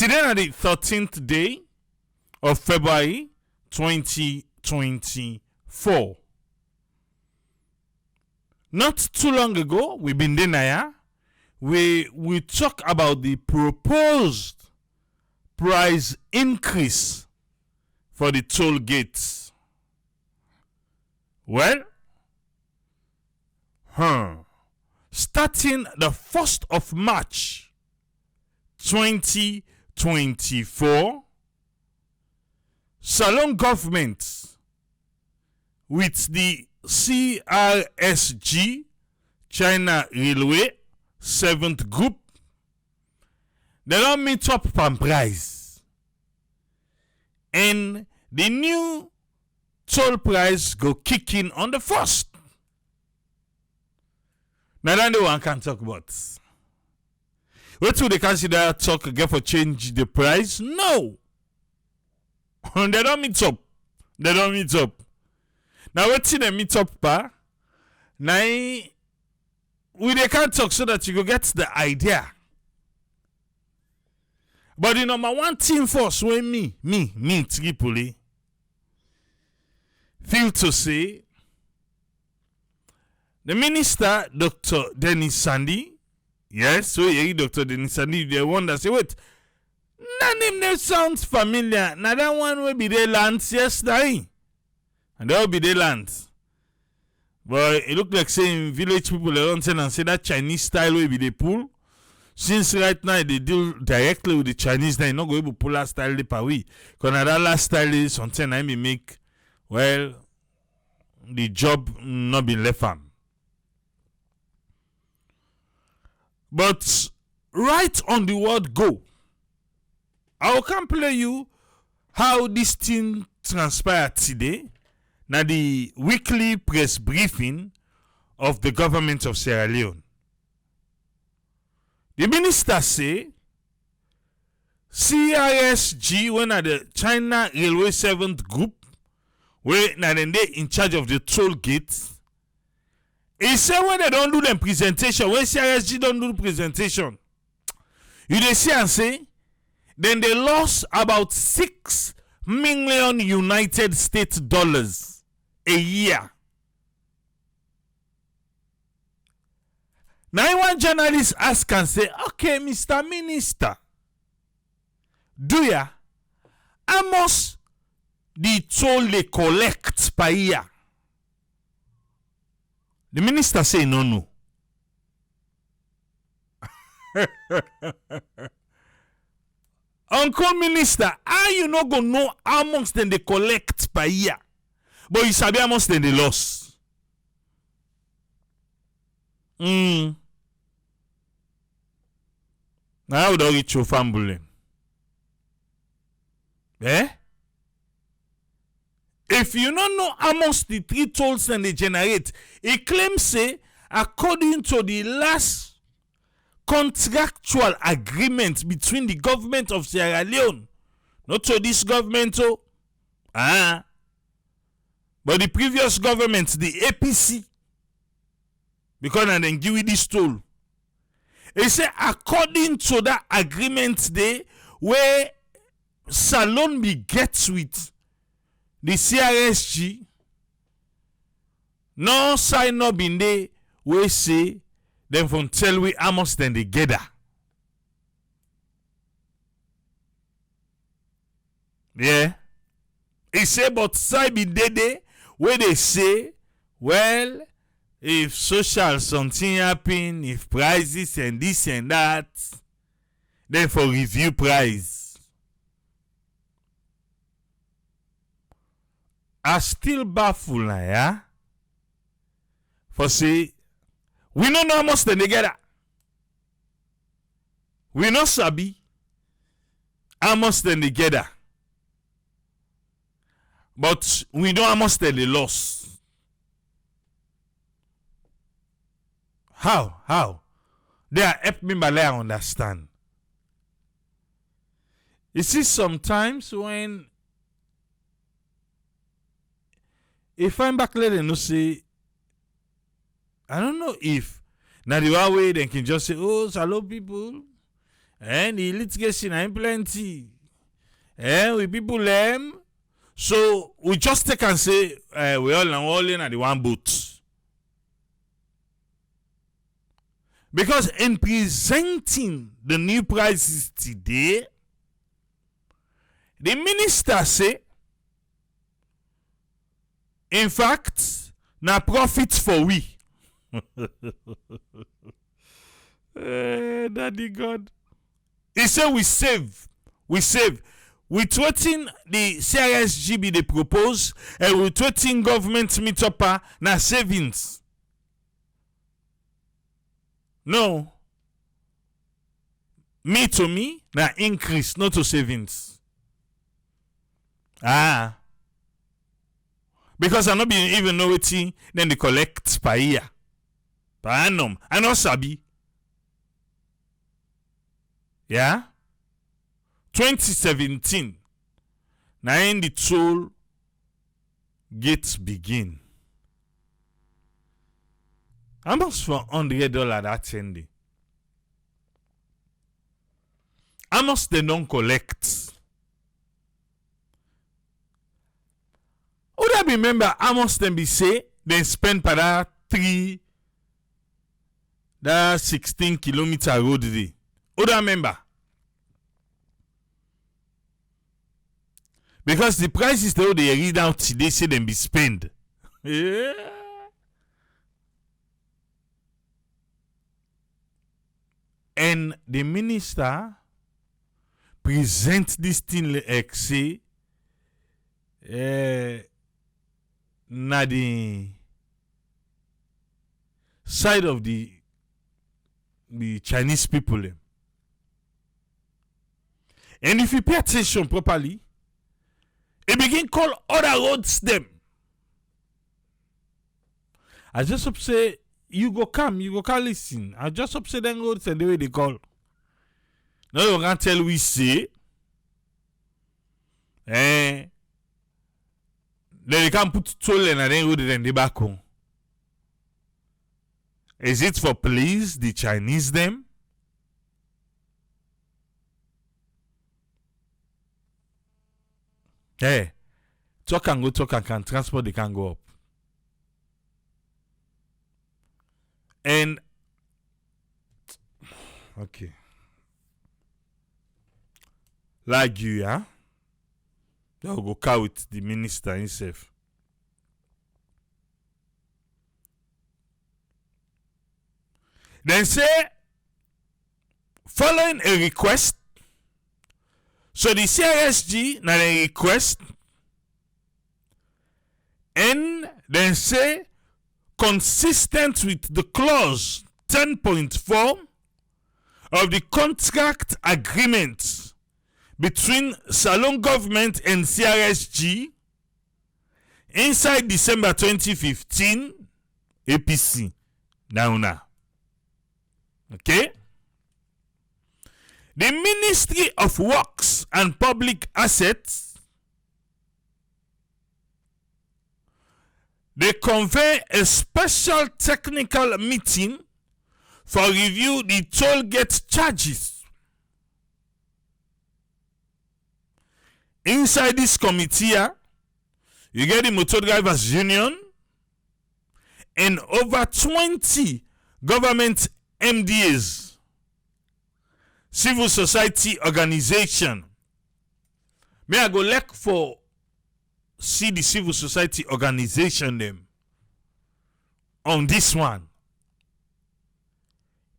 Today on the 13th day of February 2024. Not too long ago, we've been there. We talk about the proposed price increase for the toll gates. Well, starting the 1st of March 2024, Salon government with the CRSG, China Railway 7th Group, they don't meet up on price. And the new toll price go kick in on the 1st. Now that one can talk about. What do they consider talk again for change the price? No. They don't meet up. They don't meet up. Now what they meet up pa? Now we they can talk so that you go get the idea. But the number one thing first when me Tripoli feel to say the minister Dr. Denis Sandy, yes, so you Dr. Denis Sandy, the one that say wait, that name sounds familiar. Now that one will be the lands yesterday. And that will be the lands. But it look like saying village people around say and say that Chinese style will be the pool. Since right now they deal directly with the Chinese, they not going to pull that style the pawi. Because that last style is something I may make, well, the job not been left on. But right on the word go, I can play you how this thing transpired today. Now the weekly press briefing of the government of Sierra Leone. The minister say CRSG, when at the China Railway 7th Group, where now then they in charge of the toll gates, he said when they don't do them presentation, when CRSG don't do the presentation, you they see and say, then they lost about $6 million United States dollars a year. Now one journalist ask and say, okay, Mr. Minister, do ya? How much the toll they collect per year? The minister say no. Uncle Minister, how you not gonna know how much then they collect per year? But you sabi how much then they lost. Now how do you reach your family? If you don't know how much the 3 tolls and they generate, he claims say according to the last contractual agreement between the government of Sierra Leone, not to this government, but the previous government, the APC, because I then give you this toll. He said according to that agreement there, where Salon be gets with the CRSG, no sign up in there we say them from tell we how much then they gather. Yeah. He say but side be there where they say, well, if social something happen, if prices and this and that, then for review price. I still baffled now, yeah? For say, we don't know how much they gather. We not sabi how much they gather. But we know how much they lost. How? They are helping me by I understand. You see, sometimes when if I'm back there, they say, I don't know if now the way they can just say, oh, hello people, And the litigation are plenty. And we people them. So we just take and say we all in at the one boat. Because in presenting the new prices today, the minister say, in fact, na profit for we. Daddy God. He said we save. With what the CRSGB they propose, and with what government meet up na savings. No. Me to me, na increase, not to savings. Because I not even know what then they collect per year. Per annum. I know sabi. Yeah? 2017. Now in the toll gates begin. How much for $100 that Sunday? How much they don't collect? Would I remember how much them be say they spend per that 16-kilometer road day? Would I remember? Because the prices they read out today say them be spend. Yeah. And the minister present this thing like say na the side of the Chinese people. And if you pay attention properly, it begin call other roads them. I just hope say you go listen. I just hope say them roads and the way they call. Now you can tell we say then they can put toll and then road and the back home. Is it for please the Chinese them? Hey, talk and can transport, they can go up. And okay. Like you, huh? They'll go car with the minister himself. Then say, following a request, so the CRSG now a request, and then say, consistent with the clause 10.4 of the contract agreement between Salon government and CRSG inside December 2015 APC. Now. Okay? The Ministry of Works and Public Assets, they convene a special technical meeting for review the toll gate charges. Inside this committee, you get the Motor Drivers Union and over 20 government MDAs, civil society organization. May I go look for see the civil society organization them on this one.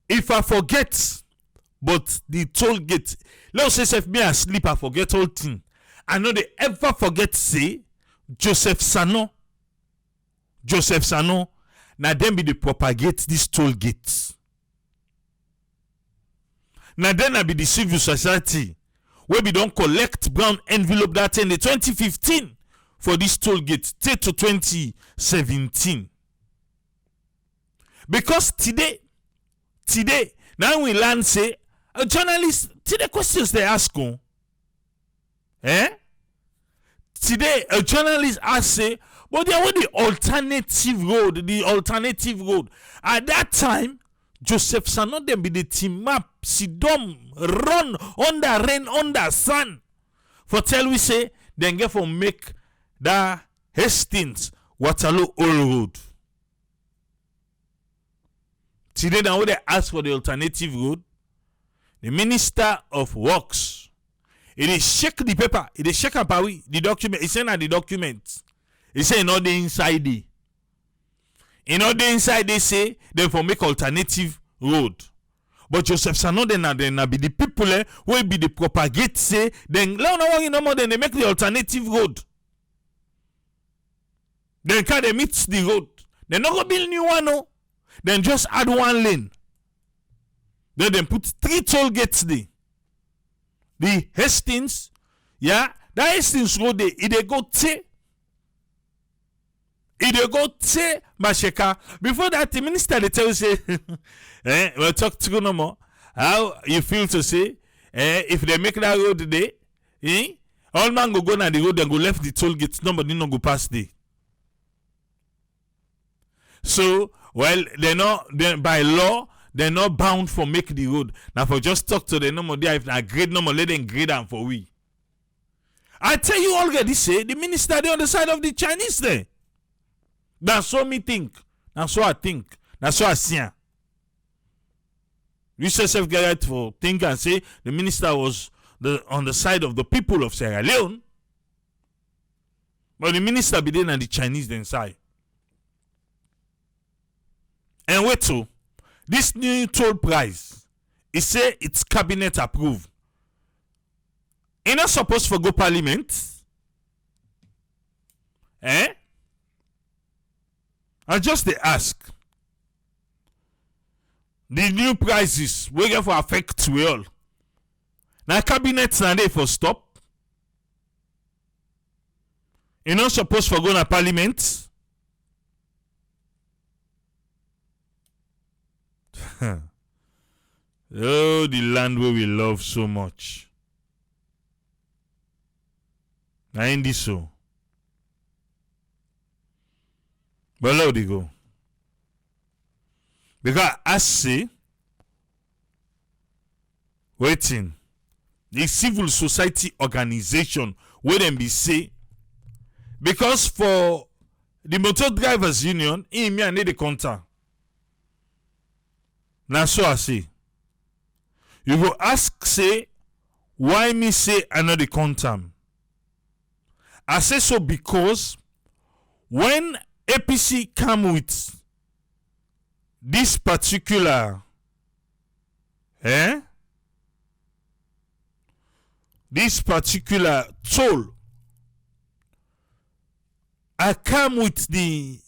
If I forget, but the toll gate, let's say if me asleep, I forget all thing. I know they ever forget say Joseph Sano, now then be the propagate this toll gates. Now then I be the civil society where we don't collect brown envelope that in the 2015 for this toll gate take to 2017. Because today, now we learn say a journalist today questions they ask on. Today a journalist ask say, but there was the alternative road. At that time, Joseph Sanon dem be the team map, sidom, run, under rain, under sun. For tell we say, then get for make that Hastings, Waterloo Old Road. Today now when they ask for the alternative road, the Minister of Works, it is check the paper, it is check the document, it's saying the document. It's saying not the inside the. In all the inside they say they for make alternative road. But Joseph Sanon then be the people will be the propagate say then no more then they make the alternative road. Then can they meet the road? They not go build new one no. Then just add one lane. Then they put 3 toll gates there. The Hastings, yeah, that Hastings road they go te. They go say Masheka. Before that, the minister they tell you say, we'll talk to you no more. How you feel to say, if they make that road today, all man go on the road and go left the toll gates, nobody no go past there. So, well, by law, they're not bound for make the road. Now for just talk to the number there, if I grade number, let them grade them for we. I tell you already say the minister they on the side of the Chinese there. That's what me think. That's what I think. That's what I see. You yourself get right for think and say the minister was on the side of the people of Sierra Leone. But the minister be there and the Chinese then side. And wait till this new toll price, it say it's cabinet approved. It's not supposed to go parliament. I just they ask. The new prices we get for affect we all. Now cabinet na dey for stop. You not supposed to go to parliament. Oh, the land where we love so much. Now in this so. But how they go? Because I say, waiting, the civil society organization where them be say, because for the motor drivers union, me and the counter. Now so I say, you go ask say, why me say another counter? I say so because when APC come with this particular toll, I come with the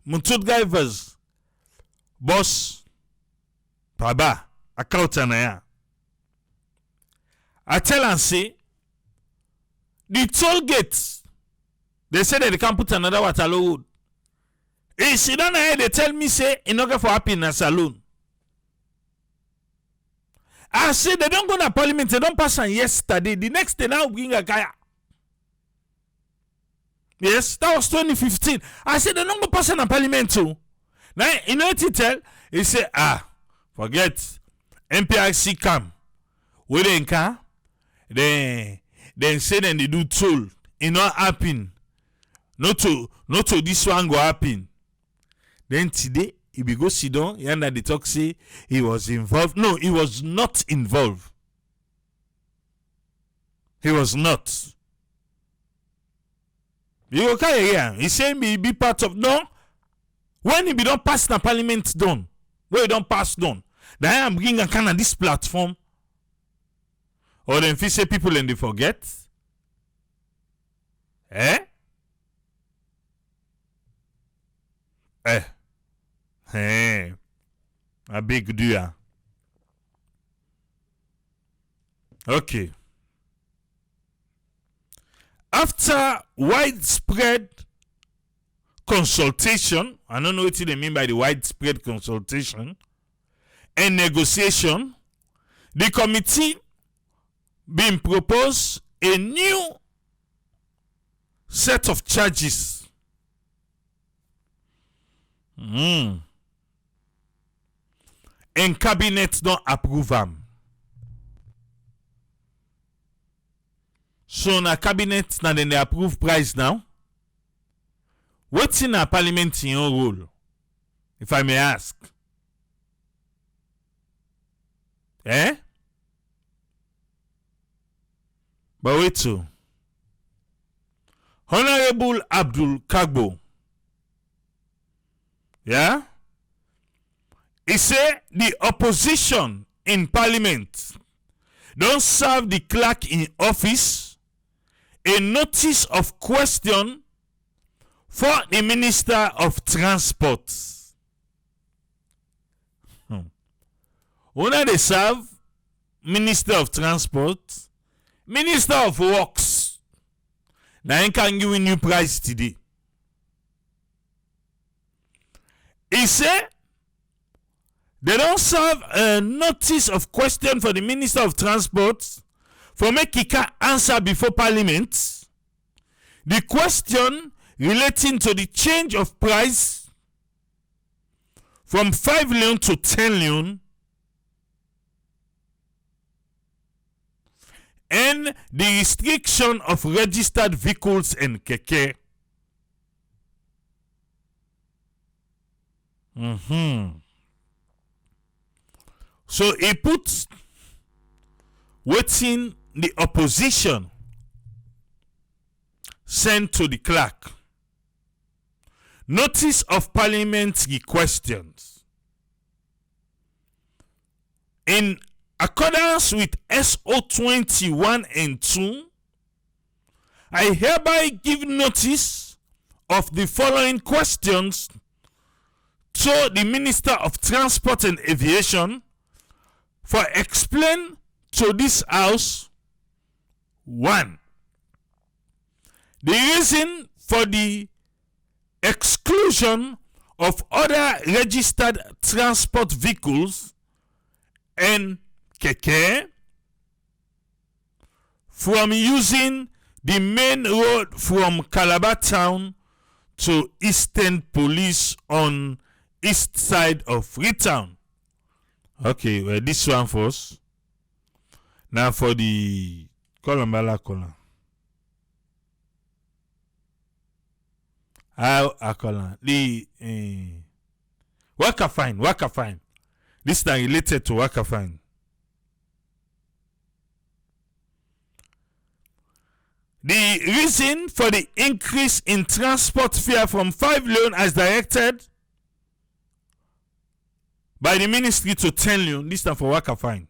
motor drivers boss Baba Akautanaya. I tell and say the toll gates, they say that they can't put another Waterloo Road. Hey, sit down here, they tell me say in order for happiness alone. I say they don't go to parliament, they don't pass on yesterday. The next day now bring a guy. Yes, that was 2015. I said they don't go pass on parliament too. Now you know what he tell? He say, forget MPRC come. We then can then say then they do toll. It not happen. Not to this one go happen. Then today, he be go sit down, and the talk say he was involved. No, he was not involved. He was not. You okay here? He say he be part of no. When he be don't pass the parliament done, where he don't pass done, then I am bringing a kind of this platform. Or then if you say people and they forget. A big deal. Okay. After widespread consultation, I don't know what they mean by the widespread consultation and negotiation, the committee been proposed a new set of charges. and cabinet don't approve them. So na cabinet na then they approve price now. What's in a parliament in your role, if I may ask? Eh? But wait so. Honorable Abdul Kagbo. Yeah? He said the opposition in parliament don't serve the clerk in office a notice of question for the Minister of Transport. When they serve Minister of Transport, Minister of Works, now you can give a new price today. He said they don't serve a notice of question for the Minister of Transport for make he can answer before Parliament the question relating to the change of price from 5 Leone to 10 Leone and the restriction of registered vehicles and keke. So he puts waiting the opposition sent to the clerk. Notice of parliamentary questions. In accordance with SO 21 and 2, I hereby give notice of the following questions to the Minister of Transport and Aviation for explain to this House 1. The reason for the exclusion of other registered transport vehicles and keke from using the main road from Calabar town to Eastern Police on east side of Freetown. Okay, well, this one first. Now for the Colambala column. I call the worker fine. This time related to worker fine. The reason for the increase in transport fare from 5 Leone as directed by the ministry to 10 Leone, this time for worker fine.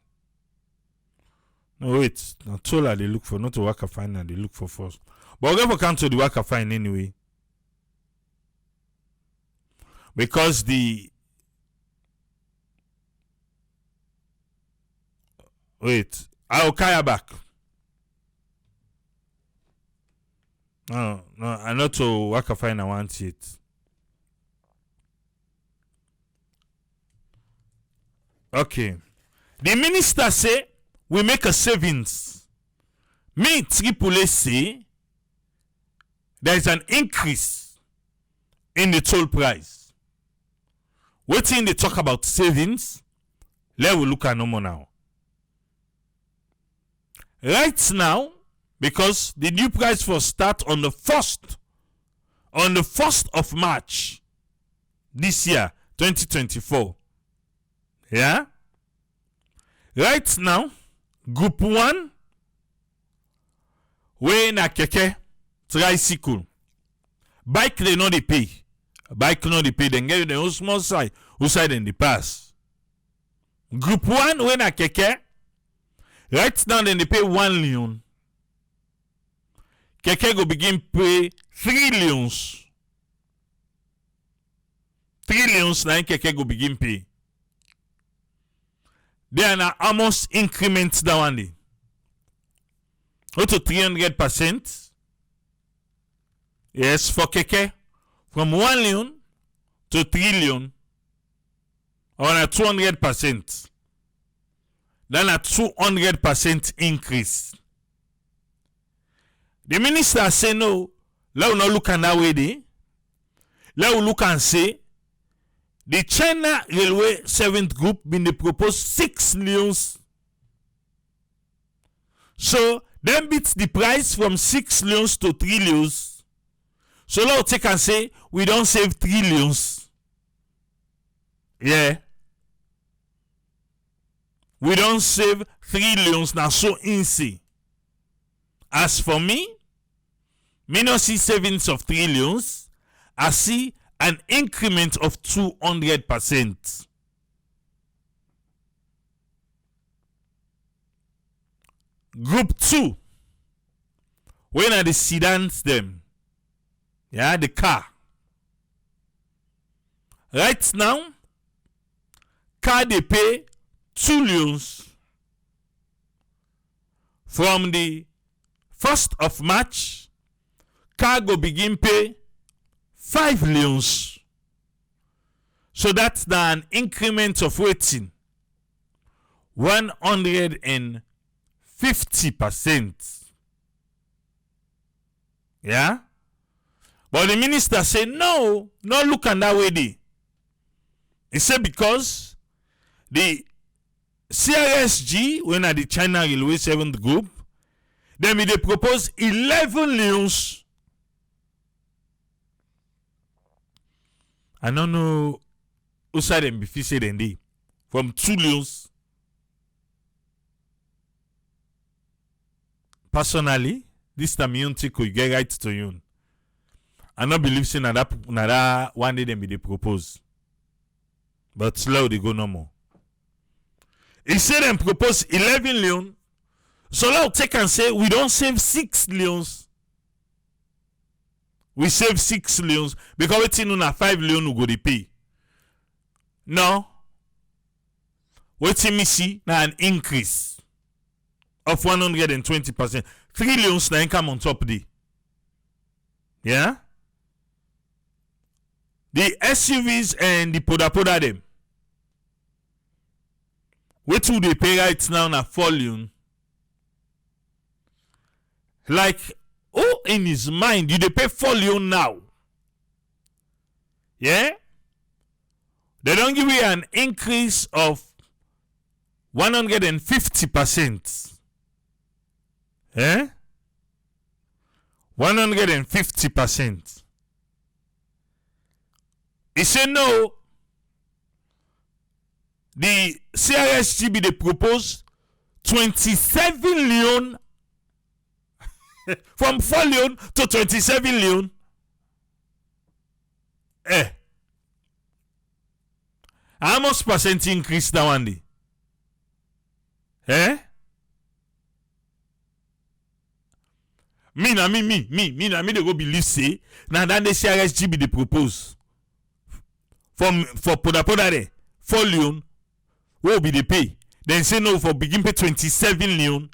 No, wait, not Tola they look for, not to worker fine, and they look for first. But we'll go come to the worker fine anyway. Because I'll carry back. No, I not to work a fine. I want it. Okay. The minister say we make a savings. Me Triple say there is an increase in the toll price. Waiting they talk about savings. Let we look at no more now. Right now, because the new price for start on the 1st of March this year, 2024. Yeah? Right now, group 1, we na keke, tricycle. Bike they know they pay. Then get the whole small side, who side in the pass. Group 1, we na keke. Right now, then they pay 1 Leone. Keke go begin pay 3 Leones. 3 Leones now Keke go begin pay. They are now almost increments that one day. Go to 300%. Yes, for Keke. From 1 Leone to 3 Leone. On a 200%. Then a 200% increase. The minister say no. Let us not look at that way. Let us look and say the China Railway 7th Group been they propose 6 lions. So them beats the price from 6 lions to 3 lions. So now take and say we don't save 3 lions. Yeah. We don't save 3 lions now, so easy. As for me not see savings of 3 lions. I see an increment of 200%. Group 2. When are the sedans them? Yeah, the car. Right now, car they pay 2 lions. From the 1st of March, car go begin pay 5 lions. So that's an increment of waiting 150%. Yeah? But the minister said, no, not look at that way. He said because the CRSG, when at the China Railway 7th Group, then they propose 11 lions. I don't know who said them before said them from 2 lions. Personally, this time you take you get right to you. I don't believe saying that one day them they propose. But slow they go no more. He said them propose 11 lions. So now take and say we don't save 6 lions. We save 6 lions because we think na 5 lions we go to pay. No. Waiting me see now an increase of 120%. 3 lions na income on top of the. Yeah? The SUVs and the poda them. What do they pay right now na 4 lions? Like, oh, in his mind, you they pay 4 lions now. Yeah? They don't give you an increase of 150%. Eh? 150%. He said no. The CRSGB they propose 27 lions from 4 lions to 27 lions. How much percent increase that one day? Me they go believe say now that the CRSGB they propose for poda there 4 lions will be the pay. Then say no for begin pay 27 lions.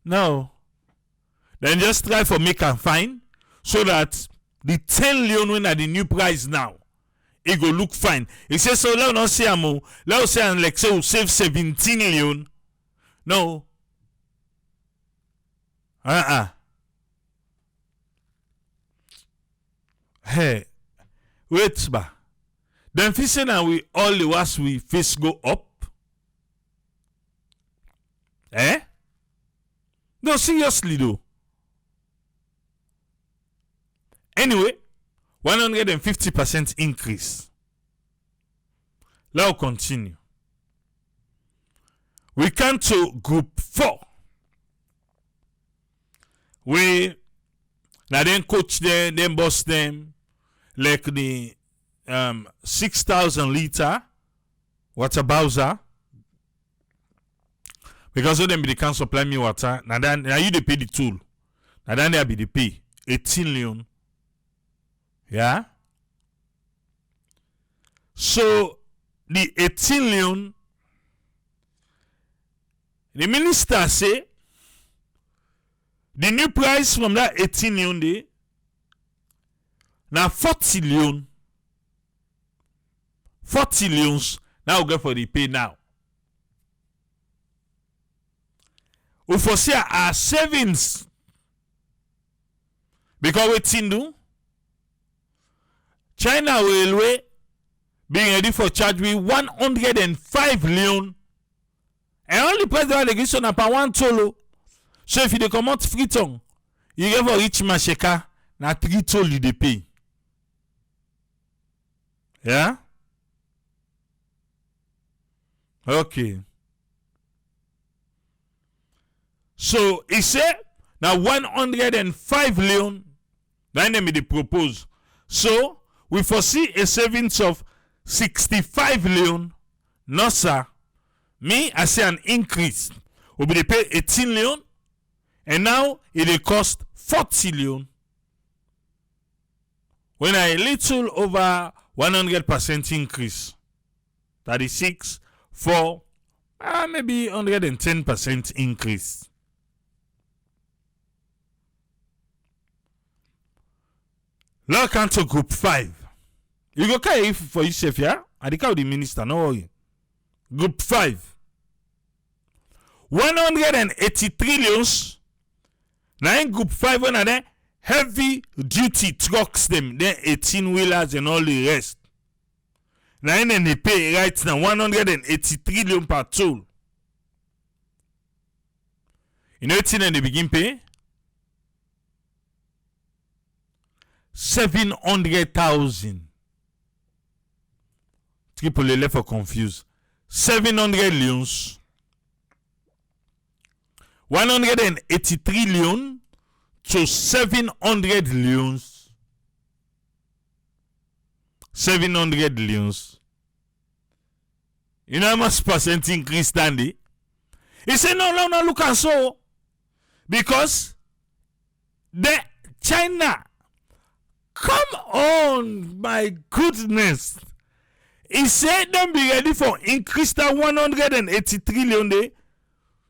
No. Then just try for make and find so that the 10 lions when at the new price now it go look fine. He says so let us say let us say like say we save 17 lions. No. Hey, wait ba. Then fi say now we all the was we face go up. No, seriously though. Anyway, 150% increase. Let's continue. We come to group 4. We now then coach them, then boss them like the 6,000 liter water bowser. Because of them they can't supply me water. Now you they pay the tool. Now then they be the pay 18 lions. Yeah. So the 18 lions, the minister say the new price from that 18 lions day now 40 lions. 40 lions now we go for the pay now. We foresee our savings because we do China Railway being ready for charge with 105 Leone. And only price the allegation upon one tolo. So if you come out free tongue, you ever reach Masheka, na 3 toll you dey pay. Yeah? Okay. So he said now 105 Leone. Then they propose. So we foresee a savings of 65 Leone. No, sir. Me, I say an increase. We will pay 18 Leone. And now it will cost 40 Leone. When a little over 100% increase. 36 for maybe 110% increase. Look into group 5. You go carry for yourself, yeah? I think the minister, no worry. Group 5. 183 Leons. Now in group 5, one of them heavy duty trucks, them, then 18 wheelers and all the rest. Now in they pay right now 183 Leon per toll. You know what's in the begin pay? 700,000. Triple left for confused. 700 Leons. 183 Leon to 700 Leons. 700 Leons. You know how much percent increase Dandy? He said, no, look and so. Because the China, come on, my goodness. He said, don't be ready for increase that 183 Leon day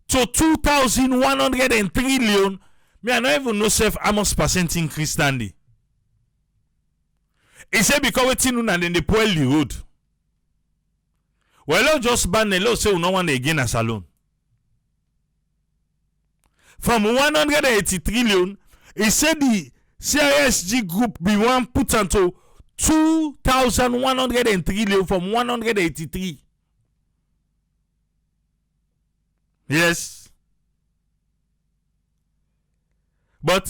to 2,103 Leon. Me, I don't even know how much percent increase Dandy. He said, because we're tin and then they pull the road. Well, I'll just ban the law, say we no want again as alone. From 183 Leon, he said the CISG group be one put into 2,103 Leon from 183. Yes. But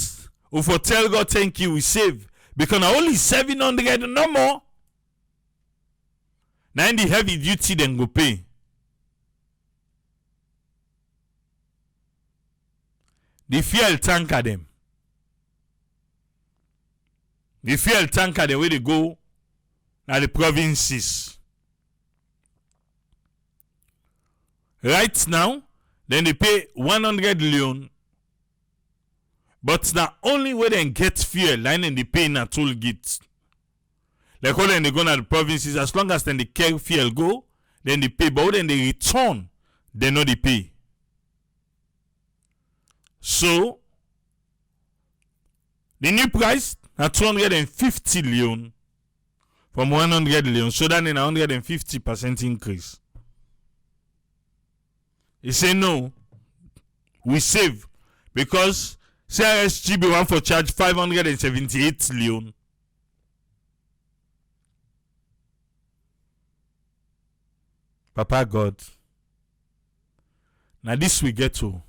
if we tell God thank you, we save. Because only 700, no more. Now in the heavy duty, then go pay. The fuel tanker them. The fuel tanker the way they go now the provinces. Right now, then they pay 100 Leon. But now only way they get fuel, line and they pay in a toll gate. Like when they go to the provinces, as long as then the carry fuel go, then they pay. But when they return, they know they pay. So the new price at 250 Leon from 100 Leon. So that in 150% increase. He say no, we save because CISG be one for charge 578 Leon. Papa God. Now this we get to.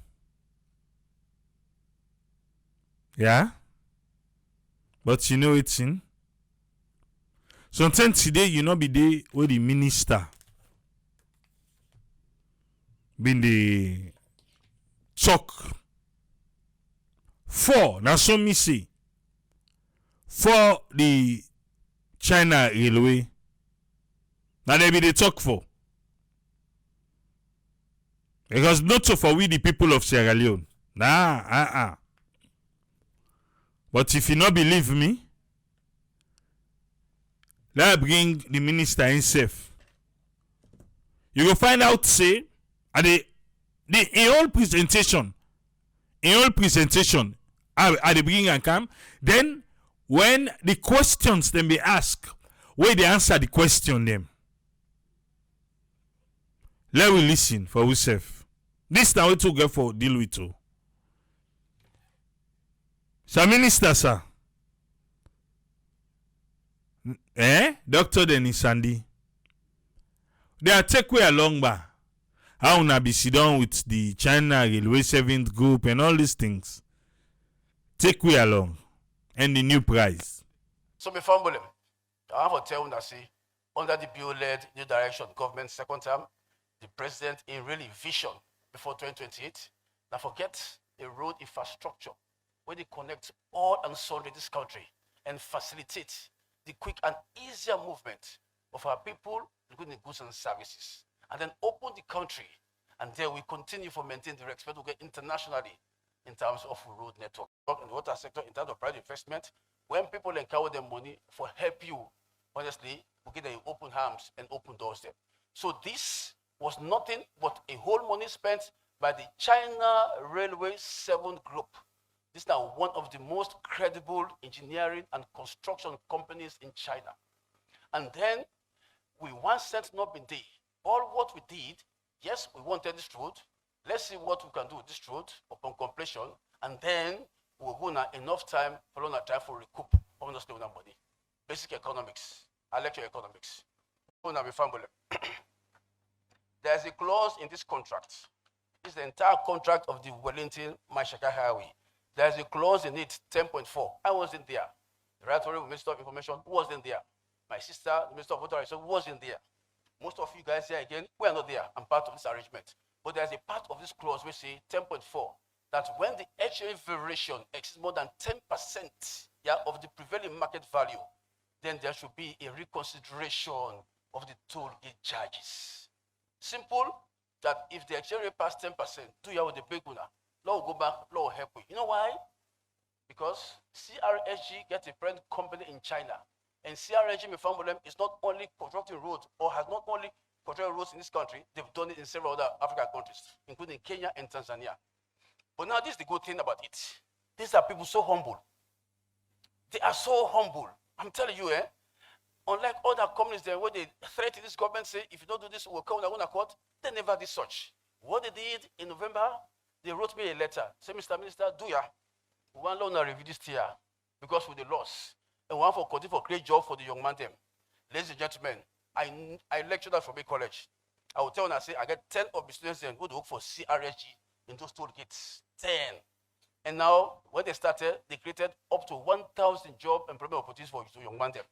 Yeah? But you know it's in. Sometimes today you know be there with the minister. Been the talk. 4. Now so me say. For the China Railway. Now they be the talk for. Because not so for we the people of Sierra Leone. Nah, But if you not believe me, let me bring the minister himself. You will find out, say, at in all presentation, at the beginning and come, then when the questions then be asked, where they answer the question them. Let we listen for ourselves. This now we to go for deal with too. Sir Minister, sir. Dr. Denis Sandy. They are take way along ba. How una be sit down with the China Railway Servant Group and all these things. Take way along. And the new price. So before I have to tell you that see, under the bill-led new direction government second term, the president in really vision before 2028, now forget a road infrastructure where they connect all and sundry this country and facilitate the quick and easier movement of our people, including goods and services, and then open the country, and there we continue for maintain the respect we get internationally in terms of road network and water sector, in terms of private investment. When people encounter their money for help you, honestly, we get the open arms and open doors there. So this was nothing but a whole money spent by the China Railway 7 Group. This is now one of the most credible engineering and construction companies in China. And then we one cent not been there. All what we did, yes, we wanted this road. Let's see what we can do with this road upon completion, and then we're gonna enough time for long time for recoup honestly with that money. Basic economics. I lecture economics. There's a clause in this contract. It's the entire contract of the Wellington Mashaka Highway. There's a clause in it, 10.4. I wasn't there. The Right Honorable Minister of Information wasn't there. My sister, the Minister of Water Resources, wasn't there. Most of you guys here again, we are not there. I'm part of this arrangement. But there's a part of this clause which say 10.4 that when the HA variation exceeds more than 10% of the prevailing market value, then there should be a reconsideration of the toll gate charges. Simple, that if the exchange rate pass 10%, do you have the big winner? Law will go back, law will help you. You know why? Because CRSG gets a parent company in China. And CRSG is not only constructing roads or has not only constructed roads in this country, they've done it in several other African countries, including Kenya and Tanzania. But now this is the good thing about it. These are people so humble. They are so humble. I'm telling you, unlike other companies there where they threaten this government, say, if you don't do this, we'll come to court, they never did such. What they did in November, they wrote me a letter. Say, Mr. Minister, do ya? We want to review this year because with the loss. And we want for continue for great job for the young man them. Ladies and gentlemen, I lectured at from a college. I will tell you and I say, I get 10 of the students then go to work for CRSG in those toll gates. 10. And now, when they started, they created up to 1,000 job and employment opportunities for young man them.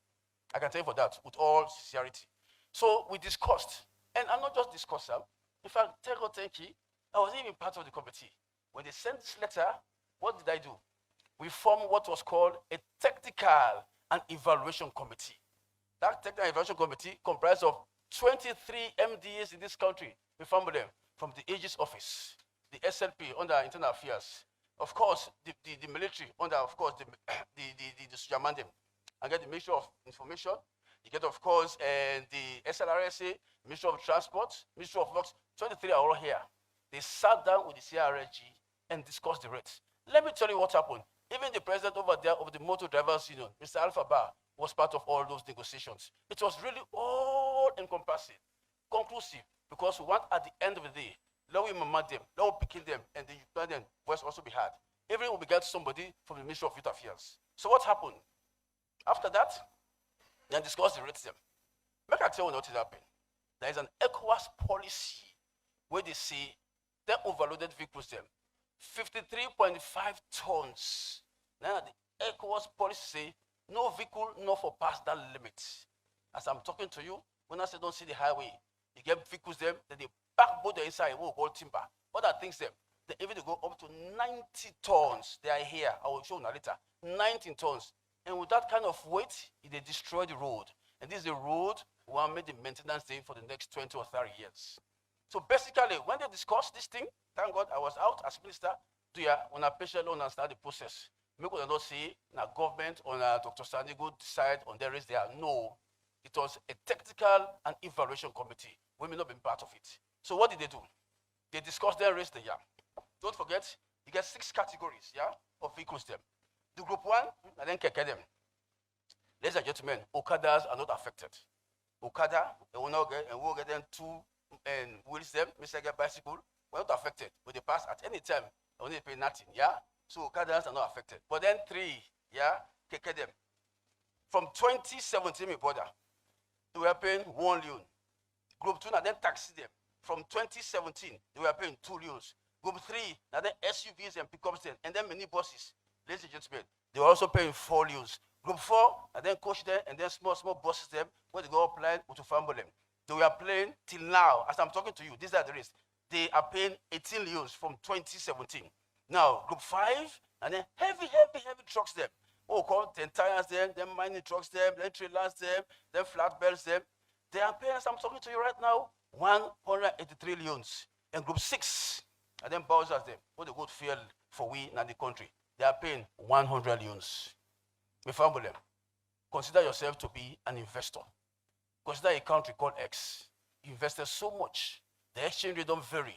I can tell you for that with all sincerity. So we discussed, and I'm not just discussing. In fact, thank you. I was even part of the committee. When they sent this letter, what did I do? We formed what was called a technical and evaluation committee. That technical and evaluation committee comprised of 23 MDAs in this country. We formed them from the Aegis Office, the SLP under Internal Affairs, of course, the military under, of course, the Sujamandem. I get the Ministry of Information. You get, of course, the SLRSA, Ministry of Transport, Ministry of Works. 23 are all here. They sat down with the CRSG and discussed the rates. Let me tell you what happened. Even the president over there of the Motor Drivers Union, Mr. Alpha Bar, was part of all those negotiations. It was really all encompassing, conclusive, because we want at the end of the day, let we mama them, let we pick them, and the Ugandan voice also be heard. Even we get somebody from the Ministry of Youth Affairs. So what happened? After that, they discussed the rates them. Make I tell you what is happening. There is an ECOWAS policy where they say they overloaded vehicles them. 53.5 tons. Now the ECOWAS policy say no vehicle not for past that limit. As I'm talking to you, when I say don't see the highway, you get vehicles them, then they back both the inside, will hold timber. Other things them, they even go up to 90 tons. They are here. I will show you later. 19 tons. And with that kind of weight, they destroy the road. And this is the road we want to make the maintenance day for the next 20 or 30 years. So basically, when they discussed this thing, thank God I was out as minister. Do ya on a patient loan and start the process? Make us not say na government or na Dr. Sanigo decide on their race there. No, it was a technical and evaluation committee. We may not be part of it. So what did they do? They discussed their race there. Don't forget, you get 6 categories, of vehicles them. The group 1, and then keke them. Ladies and gentlemen, Okadas are not affected. Okada, they will not get, and we'll get them 2 and wheels them, Mr. Get bicycle, we're not affected. But they pass at any time, only pay nothing, So Okadas are not affected. But then 3, keke them. From 2017, my brother, they were paying 1 leone. Group 2, now then taxi them. From 2017, they were paying 2 leones. Group 3, now then SUVs and pickups them, and then minibuses. Ladies and gentlemen, they were also paying 4 leones. Group 4, and then coach them, and then small buses them, where they go apply to family them. They were paying till now, as I'm talking to you, these are the rates. They are paying 18 leones from 2017. Now, group 5, and then heavy trucks them. Oh, call 10 tires them, then mining trucks them, then trailers them, then flatbeds them. They are paying, as I'm talking to you right now, 183 leones. And group 6, and then Bowsers them, what they go feel for we in the country. They are paying 100 leones. My family, consider yourself to be an investor. Consider a country called X. You invested so much. The exchange rate don't vary.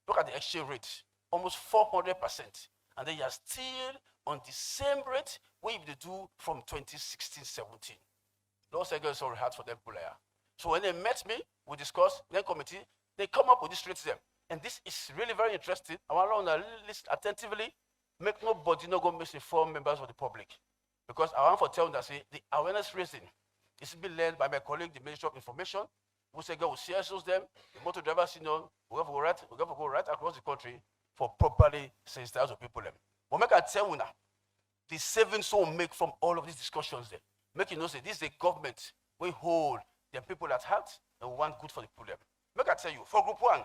Look at the exchange rate, almost 400%. And then you are still on the same rate we do from 2016-17. Those figures are hard for them player. So when they met me, we discussed, then committee, they come up with this rates them. And this is really very interesting. I want to listen attentively, make nobody not go misinform members of the public. Because I want to tell them that say, the awareness raising is being led by my colleague, the Ministry of Information, who say go CSOs them, the motor drivers, we have to go right across the country for properly sensitize the people them. But make I tell you now, the savings we make from all of these discussions there, make you know say this is a government we hold the people at heart and we want good for the people. Make I tell you, for group 1,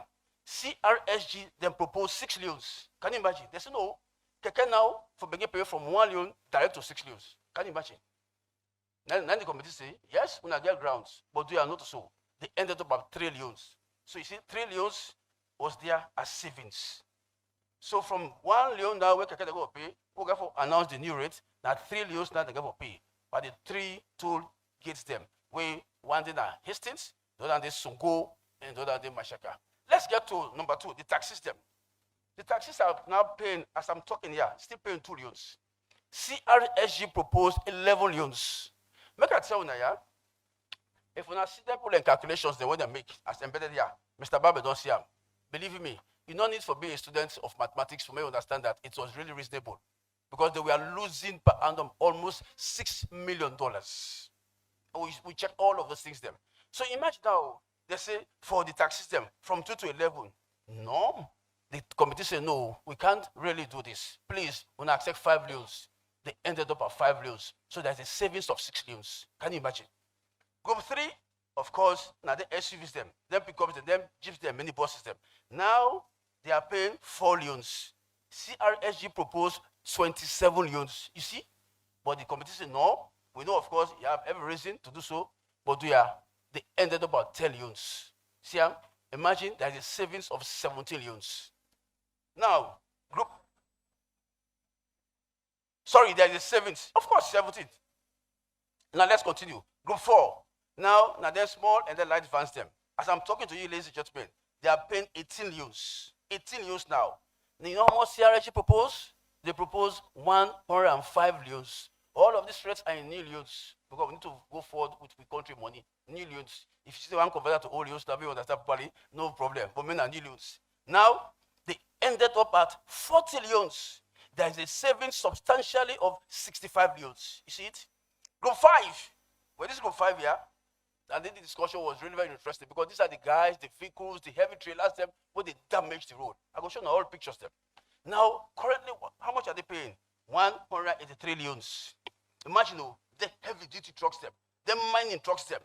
CRSG then propose 6 leones. Can you imagine? They say no, Keke now for being paid from 1 leone direct to 6 leones. Can you imagine? Then the committee say, yes, we get grounds, but they are not so. They ended up at 3 leones. So you see, 3 leones was there as savings. So from 1 leone now, where Keke they go pay, we go for announce the new rate. Now 3 leones now they go for pay. But the 3 toll gates them. We one day at Hastings, the other day Sungo, and the other day Mashaka. Let's get to number 2, the tax system. The taxes are now paying, as I'm talking here, still paying 2 leones. CRSG proposed 11 leones. Make I tell you now, yeah, if we not see them put in calculations, the way they make as embedded here, Mr. Barber don't see them. Believe me, you don't need for being a student of mathematics to make understand that it was really reasonable. Because they were losing per annum almost $6 million. We check all of those things there. So imagine now, they say for the tax system, from 2 to 11, no. The committee said, no, we can't really do this. Please, when I accept 5 leones, they ended up at 5 leones. So there's a savings of 6 leones. Can you imagine? Group 3, of course, now the SUVs them, then pickups them, then jeeps them, minibuses them. Now they are paying 4 leones. CRSG proposed 27 leones. You see? But the committee said, no. We know, of course, you have every reason to do so, but they ended up at 10 leones. See, imagine there's a savings of 17 leones. Now, there's a savings. Of course, 17. Now, let's continue. Group 4. Now they're small and then light vans them. As I'm talking to you, ladies and gentlemen, they are paying 18 leones. 18 leones now. You know how much CRSG propose? They propose 105 leones. All of these rates are in new leones because we need to go forward with country money. New leones. If you still want to convert that to old leones, that we understand properly, no problem. But men are new leones. Now, they ended up at 40 leones. There is a saving substantially of 65 leones. You see it? Group 5. Well, this group 5 here, and then the discussion was really very interesting because these are the guys, the vehicles, the heavy trailers, them, where they damage the road. I'm going to show you all pictures them. Now, currently, how much are they paying? 183 leones. Imagine, the heavy duty trucks them, the mining trucks them.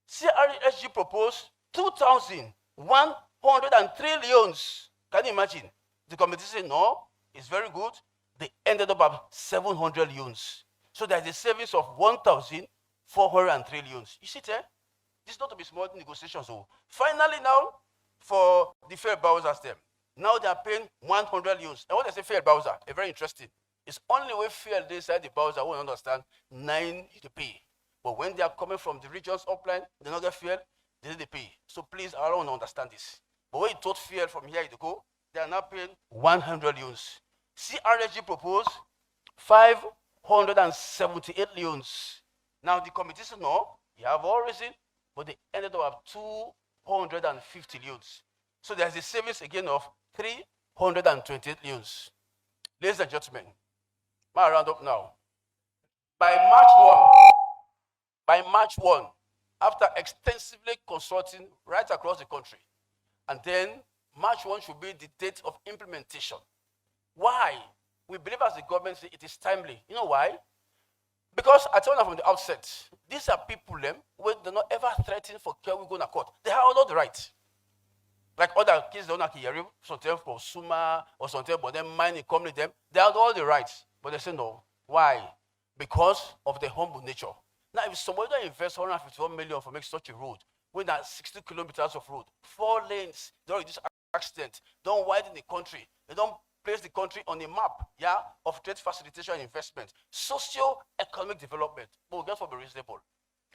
CRSG proposed 2,103 leones. Can you imagine? The committee said, no, it's very good. They ended up at 700 leones. So there's a savings of 1,403 leones. You see there? This is not to be small negotiations. So finally now, for the fair Bowsers them, now they are paying 100 leones. And what I say fair Bowser, very interesting. It's only when fair they inside the Bowser who understand 9 is the pay. But when they are coming from the regions upline, they don't get fair, they need the pay. So please, I don't understand this. But when you taught fair from here to go, they are now paying 100 leones. CRSG proposed 578 leones. Now the committee said, no, you have all reason, but they ended up at 250 leones. So there's a savings again of 328 leones. Ladies and gentlemen, my round up now. By March 1, by March 1, after extensively consulting right across the country, and then March 1 should be the date of implementation. Why? We believe as the government it is timely. You know why? Because I told them from the outset, these are people who do not ever threaten for care we go to court. They have all the right. Like other kids don't hear something from Suma or something, but then mining company them, they have all the rights. But they say no. Why? Because of the humble nature. Now, if somebody invests 151 million for making such a road, with that 60 kilometers of road, 4 lanes, they don't reduce accident, don't widen the country, they don't place the country on a map, of trade facilitation and investment, socio-economic development, but we get for be reasonable.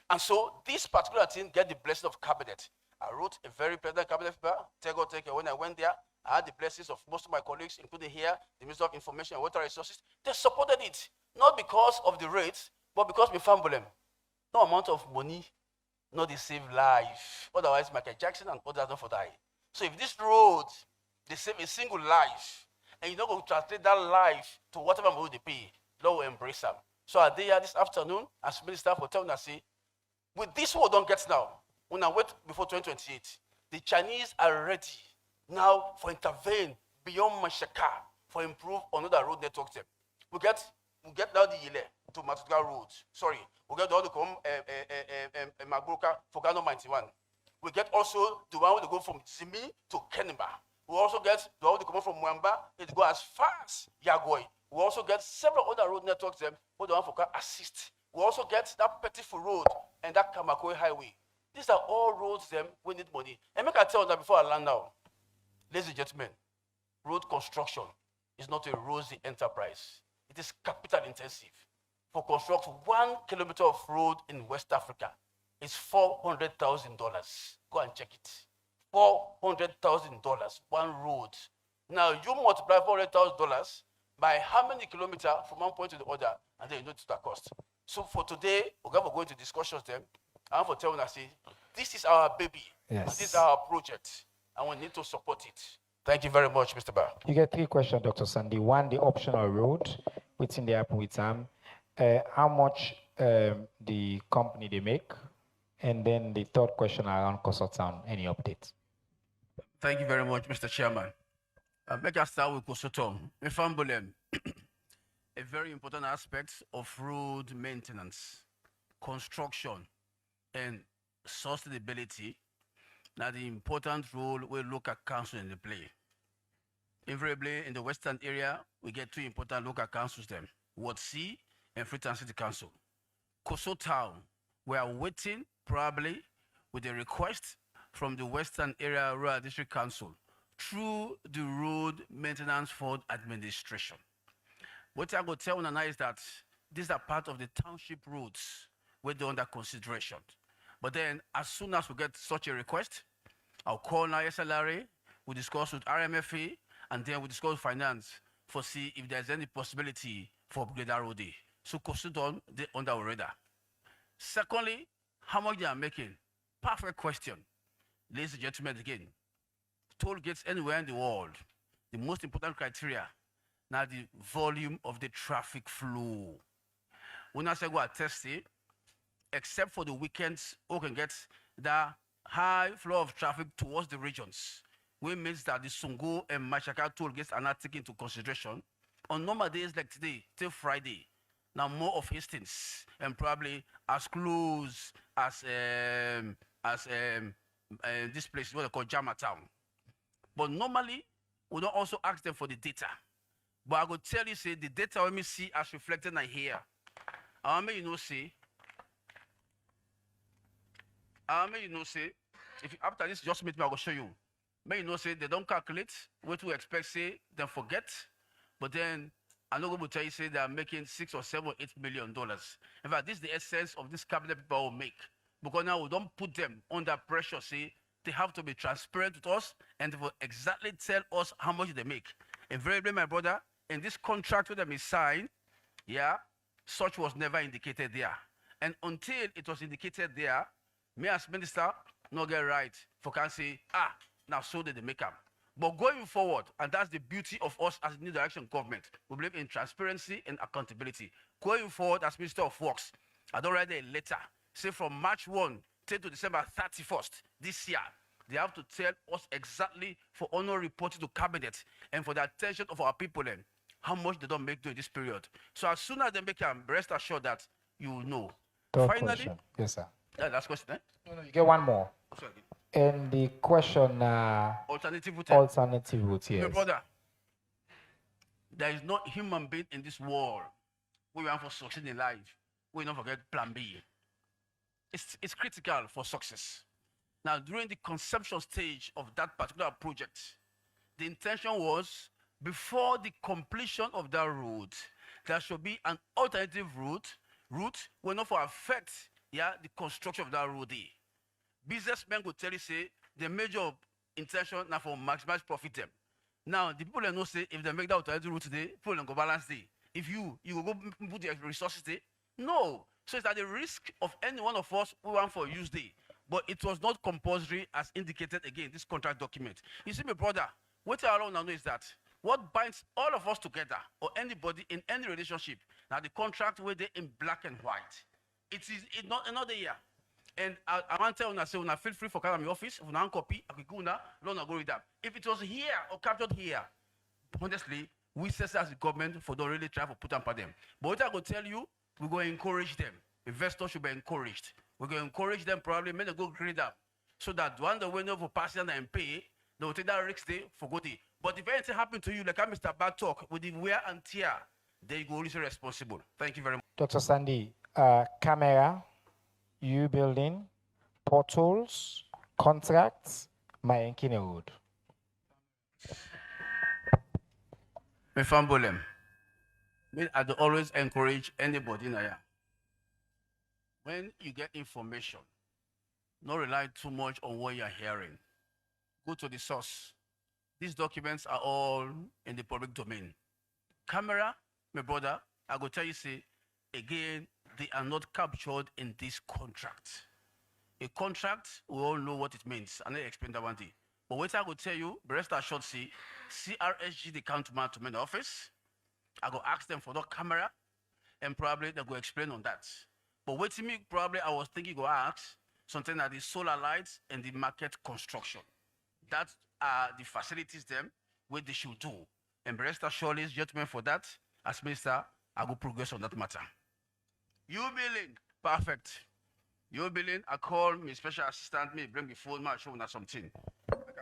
And so this particular thing get the blessing of cabinet. I wrote a very pleasant cabinet paper, take it. When I went there, I had the blessings of most of my colleagues, including here, the Minister of Information and Water Resources. They supported it, not because of the rates, but because we found them. No amount of money, not the save life. Otherwise, Michael Jackson and others don't for die. So if this road, they save a single life, and you don't go to translate that life to whatever money they pay, Lord will embrace them. So I did here this afternoon, as Minister for telling us, with this what we don't get now, when I wait before 2028, the Chinese are ready now for intervene beyond Mashaka for improve another road network. We get now the Yile to Matuka Road. Sorry, we get the one to come Magruka for Gano 91. We get also the one to go from Zimi to Kenima. We also get the one to come from Mwamba, it go as far as Yagoi. We also get several other road networks who the one for assist. We also get that Pettiful Road and that Kamakoi Highway. These are all roads we need money. And make I tell you that before I land now, ladies and gentlemen, road construction is not a rosy enterprise. It is capital intensive. For construct 1 kilometer of road in West Africa, it's $400,000. Go and check it. $400,000, one road. Now you multiply $400,000 by how many kilometers from one point to the other, and then you know the cost. So for today, we're going to go into discussions then. I'm for telling us, this is our baby. Yes. This is our project, and we need to support it. Thank you very much, Mr. Barr. You get 3 questions, Dr. Sandy. One, the optional road, within the happen with them. How much the company they make? And then the third question around Kosotown, any updates? Thank you very much, Mr. Chairman. Make us start with Kosotown. A very important aspect of road maintenance, construction, and sustainability. Now the important role we local council in the play. Invariably, in the western area, we get 2 important local councils them, Ward C and Freetown City Council. Kosotown, we are waiting probably with a request from the Western Area Rural District Council through the Road Maintenance Fund Administration. What I will tell you now is that these are part of the township roads where they're under consideration. But then as soon as we get such a request, I'll call now SLRA, we'll discuss with RMFA, and then we'll discuss with finance for see if there's any possibility for upgrade that road. So Kosotown, they're under our radar. Secondly, how much they are making? Perfect question. Ladies and gentlemen, again, toll gates anywhere in the world, the most important criteria, now the volume of the traffic flow. When I say go attest it, except for the weekends, we can get the high flow of traffic towards the regions, which means that the Songo and Mashaka toll gates are not taken into consideration. On normal days like today, till Friday, now more of Hastings and probably as close as this place, what they call Jamatown. But normally, we don't also ask them for the data. But I will tell you, say, the data let me see as reflected in here. I may you know, say, if you, after this just meet me, I will show you. May you know, say, they don't calculate what to expect, say, then forget. But then, I'm not going to tell you, say, they are making $6 or $7 or $8 million. In fact, this is the essence of this cabinet people will make. Because now we don't put them under pressure, say, they have to be transparent with us and they will exactly tell us how much they make. Invariably, my brother, in this contract with them is signed, such was never indicated there. And until it was indicated there, me as minister, not get right for can say, now so did they make them. But going forward, and that's the beauty of us as New Direction government, we believe in transparency and accountability. Going forward, as Minister of Works, I don't write a letter, say from March 1 till to December 31st this year, they have to tell us exactly for honor reporting to cabinet and for the attention of our people and how much they don't make during this period. So as soon as they make them, rest assured that you will know. Third Finally, question. Yes, sir. last question, No, you get one more. Sorry. And the question, Alternative route. alternative route, My yes. brother, there is no human being in this world we want for succeed in life. We don't forget plan B. It's critical for success. Now, during the conception stage of that particular project, the intention was before the completion of that route, there should be an alternative route will not for affect the construction of that road. Businessmen will tell you, say, the major intention now for maximize profit them. Now, the people that know say, if they make that alternative route today, people will go balance day. If you will go put the resources there, no. So it's at the risk of any one of us who want for use day. But it was not compulsory as indicated again in this contract document. You see, my brother, what I want to know is that what binds all of us together or anybody in any relationship, now the contract where they in black and white. It's not another year. And I want to tell you, say, when I feel free for my office, when I copy, I could go read that. If it was here or captured here, honestly, we say as the government for don't really try to put on for them. But what I go tell you, we're going to encourage them. Investors should be encouraged. We're going to encourage them probably, make them go grade up. So that when the window for passing and pay, they will take that risk day for good day. But if anything happens to you, like Mr. Bad talk, with the wear and tear, then you go only responsible. Thank you very much. Dr. Sandy, camera, U building, portals, contracts, Mayankine Road. My family, I do always encourage anybody in here. When you get information, not rely too much on what you're hearing. Go to the source. These documents are all in the public domain. Camera, my brother, I go tell you, say, again, they are not captured in this contract. A contract, we all know what it means. And I explain that one day. But what I will tell you, rest assured, see, CRSG, the counterman to my office. I go ask them for the camera, and probably they go explain on that. But wait till me, probably I was thinking go ask something like the solar lights and the market construction. That are the facilities them what they should do. And rest assured, ladies and gentlemen, for that, as minister, I will progress on that matter. You billing, perfect. You billing, I call my special assistant, me bring the phone, man, show me something.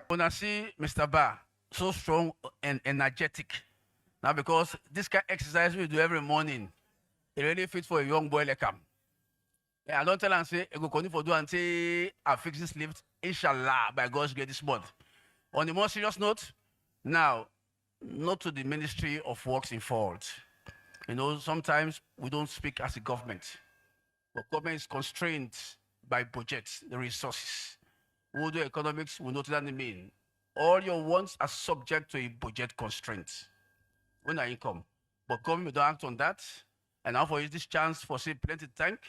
When I see Mr. Ba so strong and energetic, now because this kind of exercise we do every morning, it really fits for a young boy like him. Yeah, I don't tell him say, I go continue for do until I fix this lift, inshallah, by God's grace this month. On the more serious note, now, not to the Ministry of Works in fault. You know, sometimes we don't speak as a government. But government is constrained by budgets, the resources. Who do economics, we know what that mean. All your wants are subject to a budget constraint. When our income. But government don't act on that. And now for this chance for say plenty thank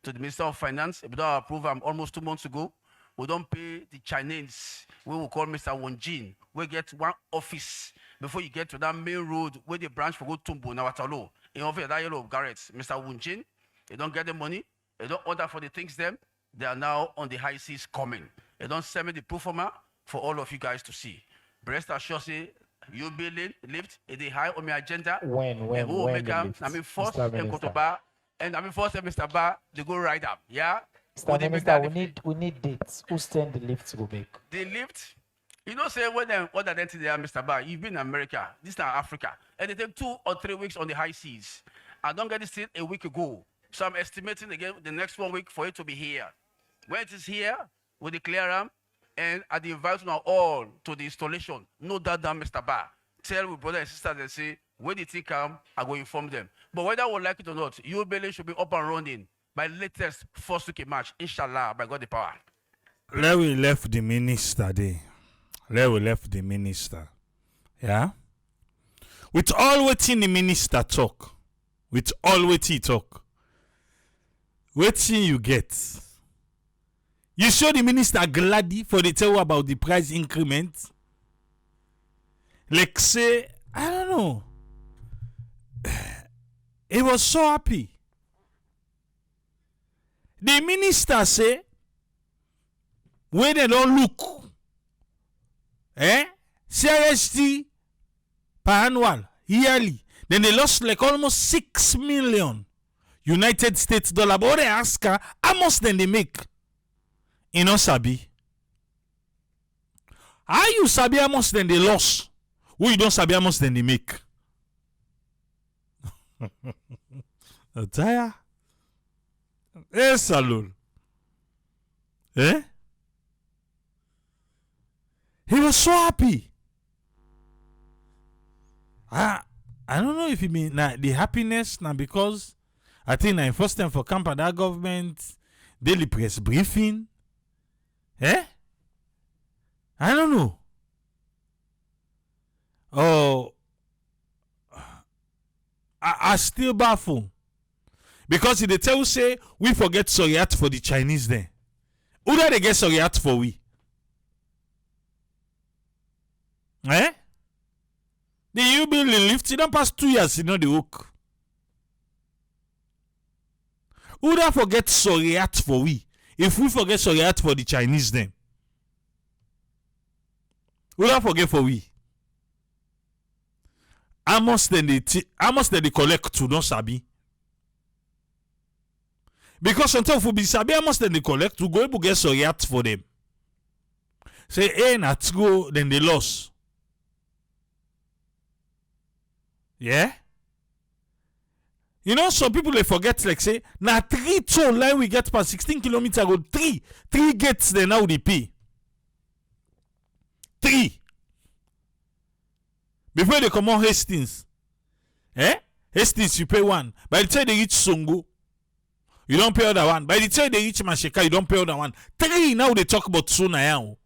to the Minister of Finance. If we don't approve almost 2 months ago, we don't pay the Chinese. We will call Mr. Wonjin. We get one office before you get to that main road where the branch for go Tumbo, Nawatalo. In office that yellow Garrett, Mr. Wonjin, they don't get the money. They don't order for the things them. They are now on the high seas coming. They don't send me the proof for all of you guys to see. Rest assured, say, you building lift is high on my agenda. When the lift? I mean, first and Kotoba, and I mean, first and Mr. Ba, they go right up. Yeah? Mr. Minister, we need dates. Who stand the lift to make? The lift, you know, say when they order them to there, Mr. Ba, you've been in America, this is not Africa, and they take 2 or 3 weeks on the high seas. I don't get this thing a week ago. So I'm estimating again the next 1 week for it to be here. When it is here, we declare them, and I invite you all to the installation. No doubt that Mr. Ba. Tell with brother and sister and say, when the thing come, I go inform them. But whether we like it or not, your belly should be up and running by latest first week in March, inshallah, by God the power. Let we left the minister there. Let we left the minister. Yeah? With all waiting the minister talk. With all waiting he talk. Waiting you get. You show the minister glad for the tell about the price increment. like say, I don't know. He was so happy. The minister say, when they don't look, CIST per annual, yearly, then they lost like almost 6 million United States dollar. But they ask her, how much then they make? You know, Sabi. How you Sabi how much then they lost? Who you don't Sabi how much then they make? Taya. Salon. He was so happy. I don't know if he mean the happiness now because I think na first time for camp that government daily press briefing. I don't know. Oh, I still baffle because if they tell you say we forget Soriat for the Chinese there. Who do they get Soriat for we? The U building lift, it don't pass 2 years, you know the hook. Who do forget Soriat for we? If we forget Soriat for the Chinese then. Who do forget for we? How much then they collect to don't sabi? Because until we be sabi how much then they collect to go able to get Soriat for them. Say, hey, let's go, then they lost. Yeah? You know, some people they forget, like say, now 3 toll line we get per 16 kilometers ago, 3 gates they now they pay. 3. Before they come on Hastings. Hastings you pay 1. By the time they reach Songo, you don't pay other 1. By the time they reach Mashika, you don't pay other 1. 3 now they talk about soon now.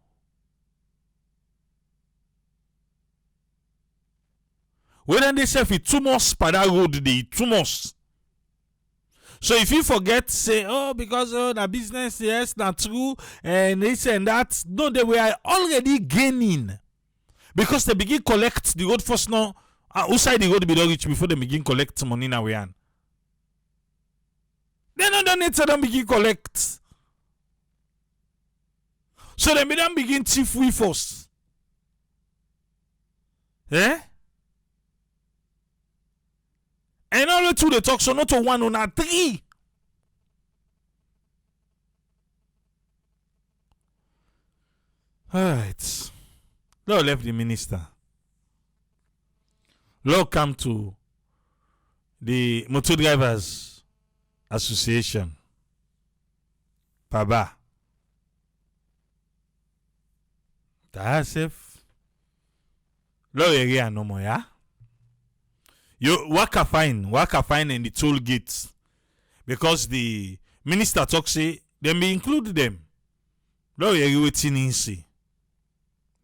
When they say if 2 months per that road, they 2 months. So if you forget, say, oh, because the business, yes, not true, and this and that, no, they were already gaining. Because they begin collect the road first now, outside the road be don't reach before they begin collect money now we are. They don't need to begin collect. So they don't begin chief we first. And all the 2 they talk, so not to 1 on 3. Alright. Lord left the minister. Lord come to the Motor Drivers Association. Paba. That's safe. Lord area no more, yeah? You work a fine in the toll gates because the minister talk say them be include them. No, you're waiting in see.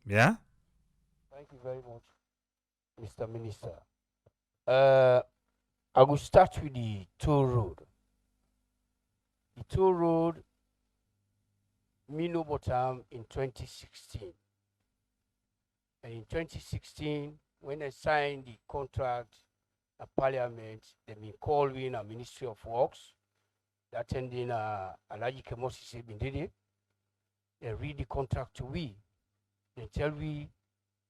Yeah. Thank you very much, Mr. Minister. I will start with the toll road. The toll road, Mino Bottom in 2016. And in 2016, when I signed the contract, Parliament, they been called in a Ministry of Works, attending Alaji Kemosi Bindidi. They read the contract to we. They tell we,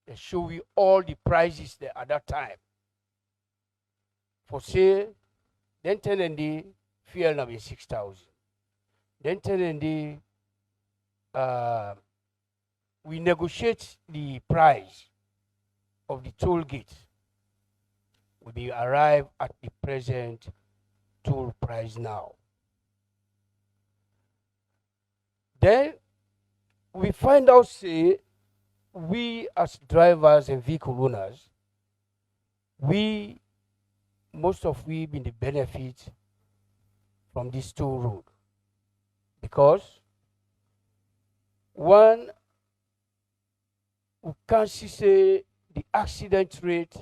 they show we all the prices there at that time. For say, then tell them the fuel now be 6,000. Then tell them the we negotiate the price of the toll gate. We arrive at the present toll price now. Then we find out, say, we as drivers and vehicle owners, most of we been the benefit from this toll road. Because one, we can see, say, the accident rate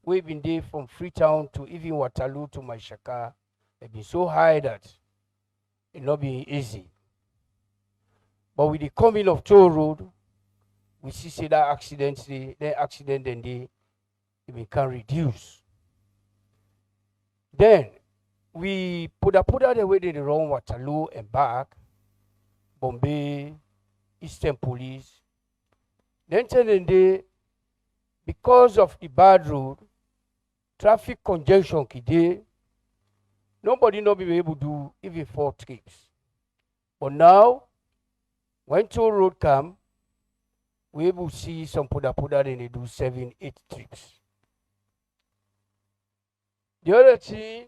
we've been there from Freetown to even Waterloo to Maishaka, they've been so high that it not be easy. But with the coming of toll road, we see that accident, then accident, then we can reduce. Then we put out the way they run Waterloo and back, Bombay, Eastern Police. Then because of the bad road, traffic congestion kide, nobody no be able to do even 4 trips. But now, when toll road come, we able to see some puda then they do 7, 8 trips. The other thing,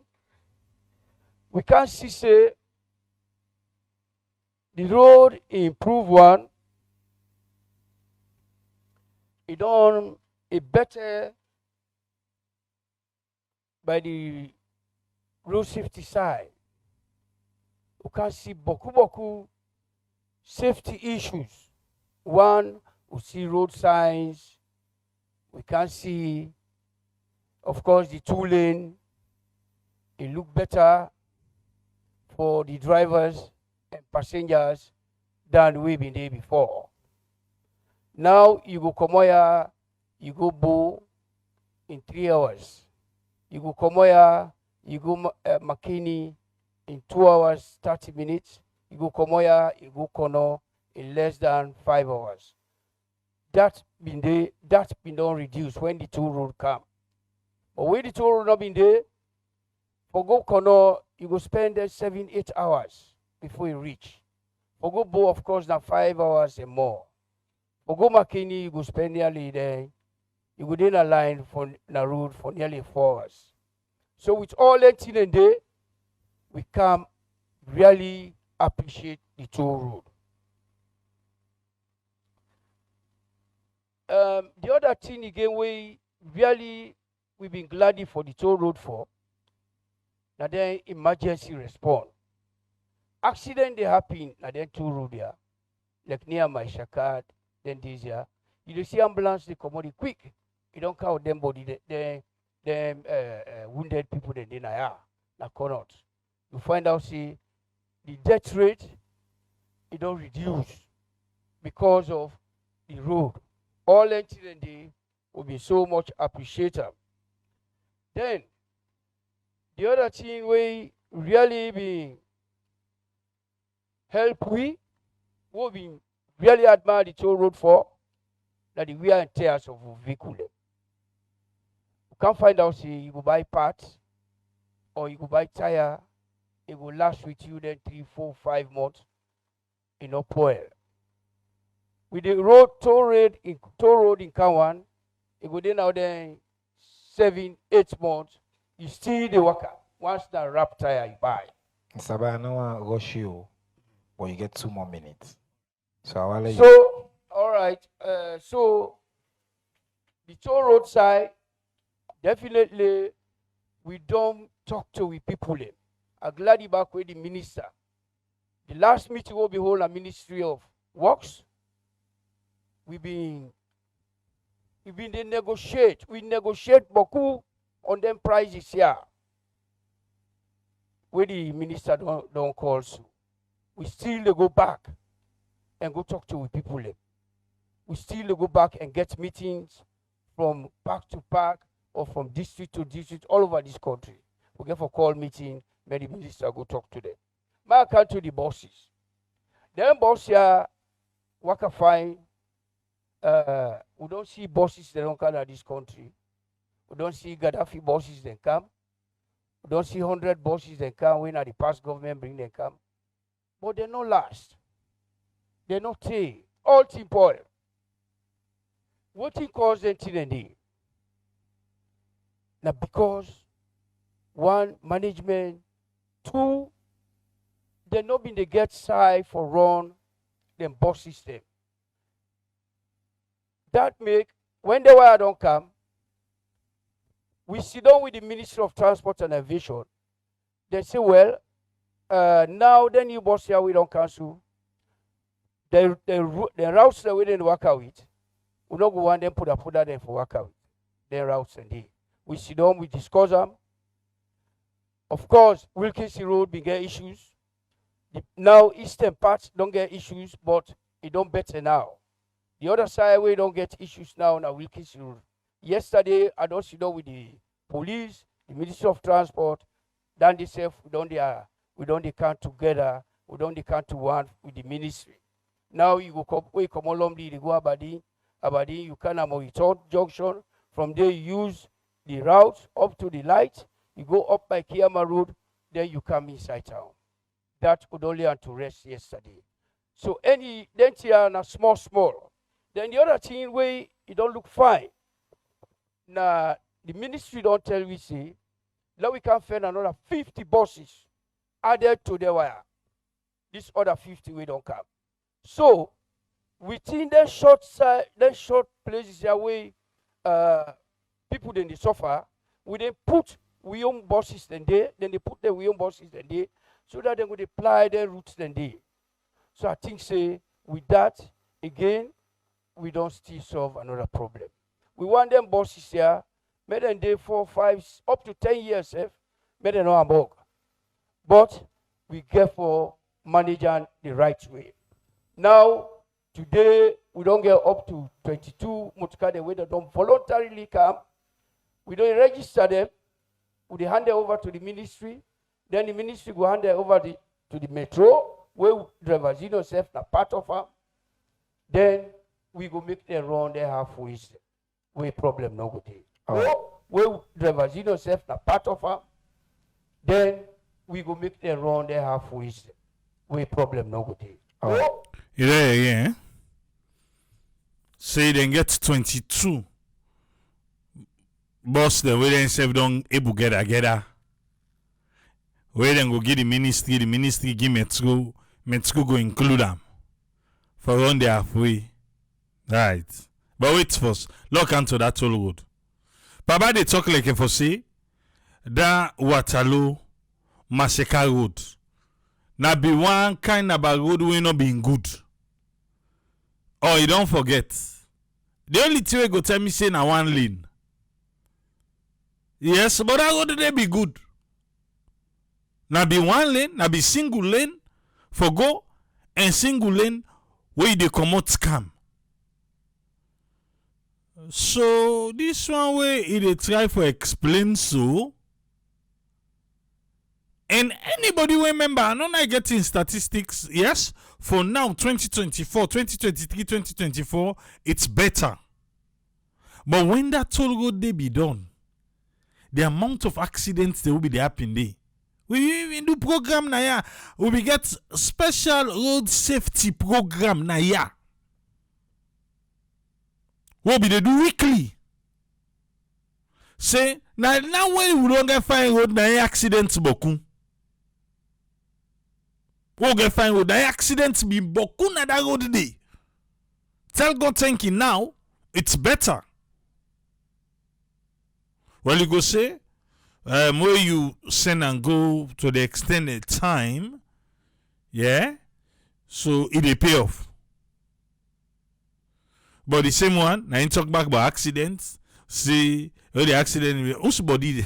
we can see say the road improve one, it done a better by the road safety side. We can see boku safety issues. One, we see road signs. We can see, of course, the 2-lane. It look better for the drivers and passengers than we've been there before. Now you go Komoya, you go Bo in 3 hours. You go Komoya, you go Makini in 2 hours, 30 minutes. You go Komoya, you go Kono in less than 5 hours. That's been done reduced when the toll road come. But when the toll road not been there, for go Kono, you go spend 7, 8 hours before you reach. For go Bo, of course, now 5 hours and more. For go Makini, you go spend nearly there. You go in a line for the road for nearly 4 hours. So with all that in a day, we can really appreciate the toll road. The other thing again, we've been glad for the toll road for. Now then emergency response. Accident they happen, now then toll road there. Like near my Shakad, then this year. You see ambulance, they come on quick. You don't count them body, them wounded people that they are. Now cannot. You find out, see, the death rate, it don't reduce because of the road. All incident will be so much appreciated. Then, the other thing we really be help we will be really admire the toll road for that the wear and tears of a vehicle. You can't find out, see, you go buy parts or you go buy tire, it will last with you then 3, 4, 5 months in no oil. With the toll road in Kawan, it go then out there 7, 8 months, you still the worker. Once that wrap tire you buy. Sabah, I don't want to rush you, but you get 2 more minutes. So I'll let you. So, all right. So the toll road side, definitely we don't talk to with people. I'm glad you back with the minister. The last meeting will be hold a Ministry of Works. We've been they negotiate. We negotiate beaucoup on them prices here. Where the minister don't call so. We still go back and go talk to people. We still go back and get meetings from park to park or from district to district all over this country. We get for call meeting, many ministers go talk to them. My account to the bosses. Then boss here work a fine. We don't see bosses that don't come out of this country. We don't see Gaddafi bosses that come. We don't see 100 bosses that come when the past government bring them come. But they not last. They not take. All temporal. What it cause them till the day? Now because 1, management, 2, they not been the get side for run them boss system. That make when the wire don't come, we sit down with the Ministry of Transport and Aviation. They say, well, now the new boss here we don't cancel. The routes that we didn't work out with, we don't go want them put that there for work out. Their routes and they. We sit down, we discuss them. Of course, Wilkinson Road we get issues. Now Eastern parts don't get issues, but it don't better now. The other side we don't get issues now on Wilkins Road. Yesterday, I don't sit down with the police, the Ministry of Transport, then they say we don't come together, we don't come to one with the ministry. Now you go come along the go Aberdeen, you can return junction. From there you use the route up to the light, you go up by Kiama Road, then you come inside town. That could only have to rest yesterday. So any then here na small. Then the other thing where it don't look fine. Now the ministry don't tell we say now we can find another 50 buses added to the wire. This other 50 we don't come. So within the short places here where people then they suffer, we then put we own buses then they put the we own buses then there, so that they would apply their routes then there. So I think say with that again we don't still solve another problem. We want them buses here, made them day 4, 5, up to 10 years, made them no work. But we get for managing the right way. Now, today, we don't get up to 22 motorcar the way they don't voluntarily come. We don't register them. We hand them over to the ministry. Then the ministry will hand them over to the metro, where drivers, self na part of them. Then we go make them run their halfway. Where problem no go there. Where drivers, self na part of them. Then we go make them run their halfway. Where problem no go there. You there again? Say they get 22 boss the way they self don't able get where then go get the ministry give Metro go include them for run the halfway. Right. But wait first, look into that toll road. Baba they talk like for say that Waterloo Massacre Road. Now be one kind of a road we not being good. Oh, you don't forget. The only thing we go tell me say na one lane. Yes, but that road they be good. Now be one lane, now be single lane for go and single lane where they come out scam. So this one way they try for explain so. And anybody remember, I'm not getting statistics, yes, for now, 2024, 2023, 2024, it's better. But when that toll road they be done, the amount of accidents that will be happening there. We do program na ya. We get special road safety program na ya. What be they do weekly? Say, now when we don't get fine road na ya accidents boku. We get fine road na ya accidents be boku na that road day. Tell God thank you now, it's better. Well, you go say, where you send and go to the extended time, yeah, so it will pay off. But the same one, now you talk back about accidents, see, the accident, whose body,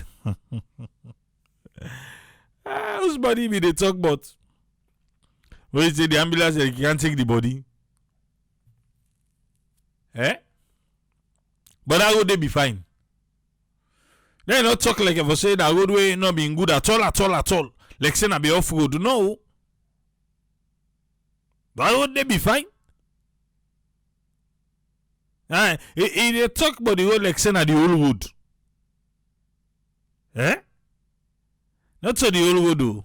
whose body be they talk about? Where you say the ambulance, they can't take the body. Eh? But that road, they be fine. They not talk like if I say that roadway not being good at all. Like say na be off road. No. That road they be fine. They talk about the road like say na the old road. Eh? Not so the old road though.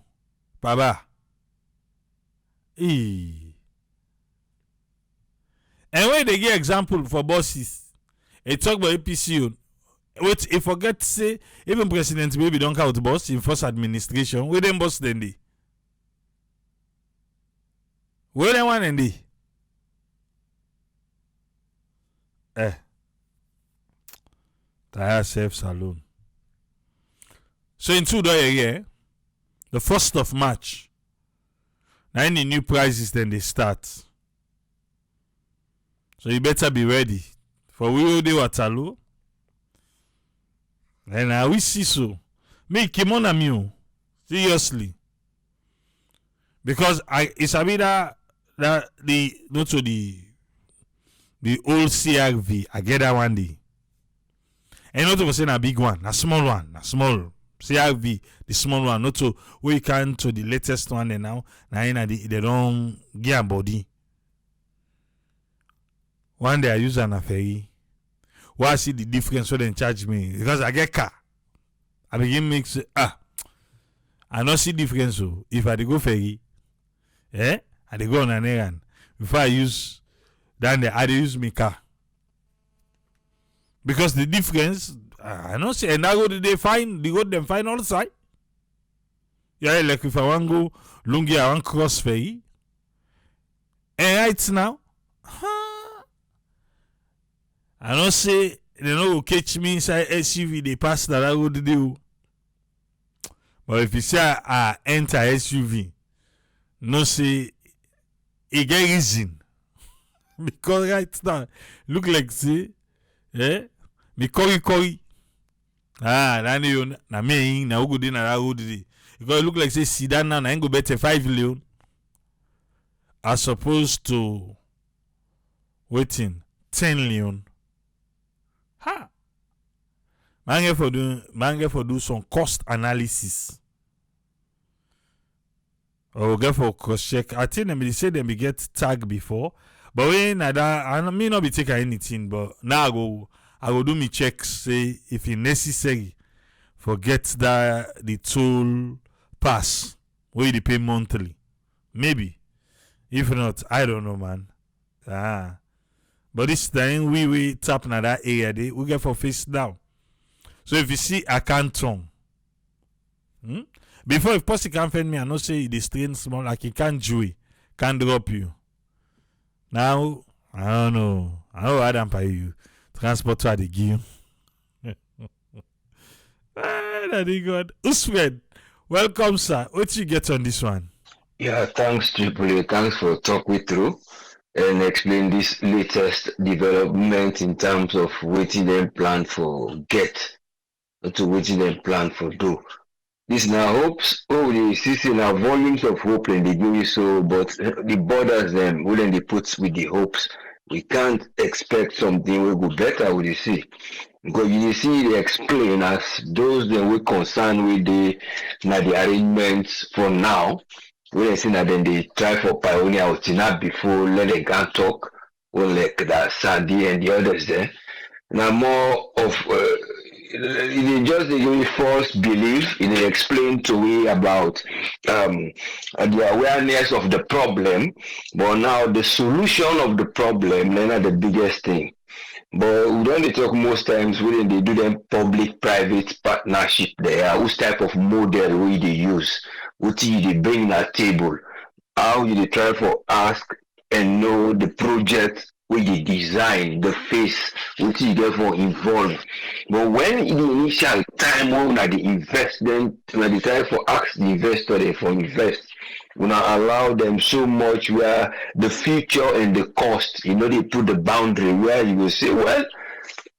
Baba. And when they give example for buses, they talk about APCO. Wait, if forget to say, even President Baby don't count boss in first administration, where them boss then they? Where them one and they? Tire safe saloon. So in 2 days again, the 1st of March, now any new prices then they start. So you better be ready. For we will do Waterloo. And I will see so. Me came on a me. Seriously. Because it's a bit that the not to the The old CRV, I get that one day. And not to say a big one, a small one, a small CRV, the small one, not to we can to the latest one and now they don't get body. One day I use an ferry. Why see the difference so they charge me? Because I get car. I begin mix I don't see difference so if I go ferry, I they go on an errand. Before I use then I use my car. Because the difference, I don't see, and I go to they go them find all the side. Yeah, like if I want to go Lungi, I want cross ferry. And right now, I don't say they don't catch me inside SUV, they pass that I go to do. But if you say I enter SUV, no say it get reason. Because right now, look like say, me kori. Then you na me na ugo di na ugo di. Because it look like say Sidan now na go better 5 million. As opposed to waiting 10 million. Man for do some cost analysis. Or get for cross check. I think they say they get tag before. But when I may not be taking anything, but now I go do me checks, say if it's necessary, forget that the tool pass where they pay monthly. Maybe. If not, I don't know, man. But this time we tap na that area there, we get for face down. So if you see I can't turn. Before if person can find me, I know say the strain small like he can't joy, can't drop you. Now, I don't know. I know I don't pay you. Transport to the give. Daddy God. Usman, welcome, sir. What you get on this one? Yeah, thanks, Triple. Thanks for talk with through and explain this latest development in terms of waiting them plan for get to waiting them plan for do. This now hopes, the see now volumes of hope and they give you so, but the borders them wouldn't they put with the hopes. We can't expect something will go better with the see. Because you see they explain as those that we concerned with the arrangements for now. We they see that then they try for pioneer or Tina before let them can talk or like that Sandy and the others there. Now more of it just a false belief. It explained to me about the awareness of the problem, but now the solution of the problem, then are the biggest thing. But we don't talk most times when they do them public-private partnership there. Which type of model will they use? What do they bring that table? How you they try for ask and know the project where you design, the face, what you therefore involved. But when in the initial time when the investment, when the time for ask the investor they for invest, we not allow them so much where the future and the cost, they put the boundary where you will say, well,